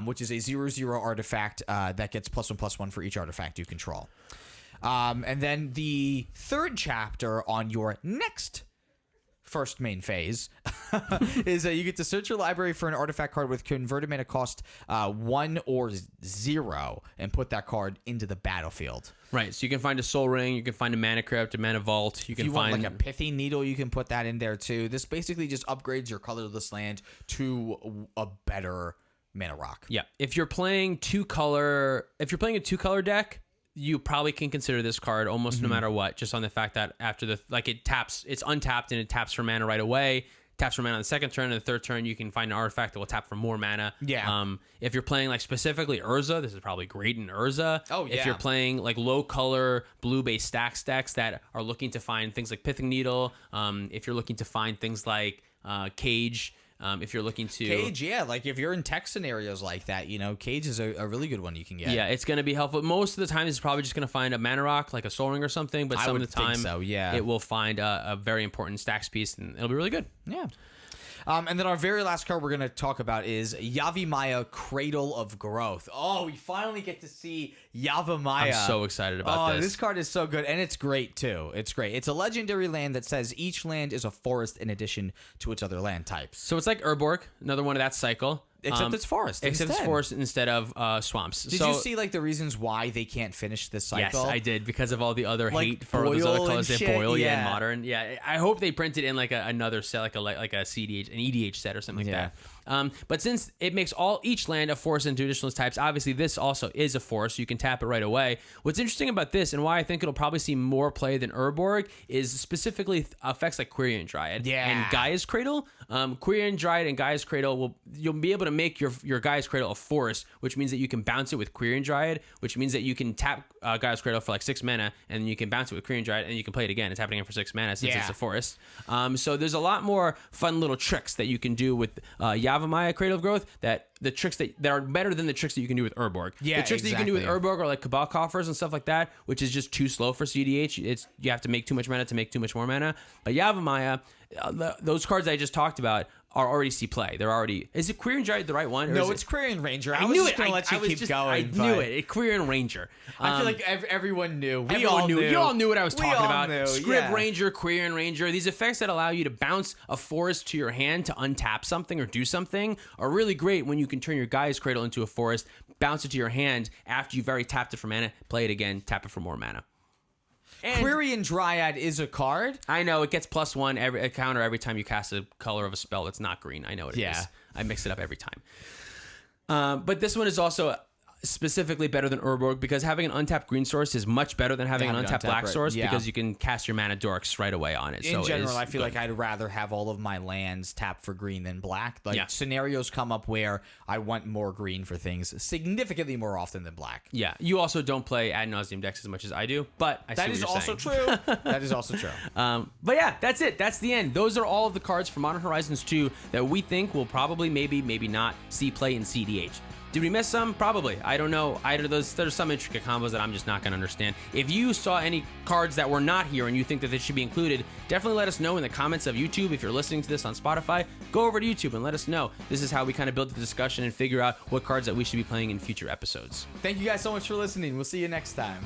which is a 0/0 artifact that gets +1/+1 for each artifact you control. And then the third chapter on your next first main phase is you get to search your library for an artifact card with converted mana cost 1 or 0 and put that card into the battlefield. Right, so you can find a Soul Ring, you can find a Mana Crypt, a Mana Vault. If you want like a Pithy Needle, you can put that in there too. This basically just upgrades your colorless land to a better mana rock. Yeah, if you're playing a 2-color deck, you probably can consider this card almost no matter what, just on the fact that after it's untapped and it taps for mana right away. Taps for mana on the second turn, and the third turn you can find an artifact that will tap for more mana. Yeah. If you're playing like specifically Urza, this is probably great in Urza. Oh yeah. If you're playing like low color blue based stacks decks that are looking to find things like Pithing Needle, if you're looking to find things like Cage. If you're looking to Cage, like if you're in tech scenarios like that, Cage is a really good one you can get. Yeah, it's going to be helpful. Most of the time, it's probably just going to find a mana rock, like a Soul Ring or something. But some of the time, it will find a very important stacks piece, and it'll be really good. Yeah. And then our very last card we're going to talk about is Yavimaya, Cradle of Growth. Oh, we finally get to see Yavimaya. I'm so excited about this. This card is so good, and it's great, too. It's great. It's a legendary land that says each land is a forest in addition to its other land types. So it's like Urborg, another one of that cycle. Except it's forest. Except it's forest instead of swamps. Did you see like the reasons why they can't finish this cycle? Yes, I did, because of all the other hate for those other colors. They boil, in modern. Yeah, I hope they print it in like another set, like a cEDH, an EDH set or something like that. But since it makes each land a forest into additional types, obviously this also is a forest, so you can tap it right away. What's interesting about this, and why I think it'll probably see more play than Urborg, is specifically effects like Quirion Dryad and Gaia's Cradle. Quirion Dryad and Gaia's Cradle you'll be able to make your Gaia's Cradle a forest, which means that you can bounce it with Quirion Dryad, which means that you can tap Gaia's Cradle for like 6 mana, and then you can bounce it with Quirion Dryad, and you can play it again. It's happening for 6 mana since it's a forest. So there's a lot more fun little tricks that you can do with Yavimaya, Cradle of Growth, that the tricks that are better than the tricks that you can do with Urborg. Yeah, the tricks that you can do with Urborg are like Cabal Coffers and stuff like that, which is just too slow for cEDH. You have to make too much mana to make too much more mana. But Yavimaya, those cards I just talked about are already see play. They're already. Is it Quirion Dryad the right one? No, it's Quirion Ranger. I was knew just it. Gonna let you keep going. I knew it. Quirion Ranger. I feel like everyone knew. We all all knew. You all knew what I was talking about. Scrib Ranger, Quirion Ranger. These effects that allow you to bounce a forest to your hand to untap something or do something are really great when you can turn your Gaia's Cradle into a forest, bounce it to your hand after you've already tapped it for mana, play it again, tap it for more mana. And Quirion Dryad is a card. I know it gets +1 a counter every time you cast a color of a spell that's not green. I know it is. I mix it up every time. But this one is also specifically better than Urborg because having an untapped green source is much better than having an untapped black source because you can cast your mana dorks right away on it. In general, I feel like I'd rather have all of my lands tapped for green than black. Like scenarios come up where I want more green for things significantly more often than black. Yeah, you also don't play ad nauseum decks as much as I do, but I see that is also true. That is also true. But yeah, that's it. That's the end. Those are all of the cards for Modern Horizons 2 that we think will probably maybe not see play in cEDH. Did we miss some? Probably. I don't know. There's some intricate combos that I'm just not going to understand. If you saw any cards that were not here and you think that they should be included, definitely let us know in the comments of YouTube. If you're listening to this on Spotify, go over to YouTube and let us know. This is how we kind of build the discussion and figure out what cards that we should be playing in future episodes. Thank you guys so much for listening. We'll see you next time.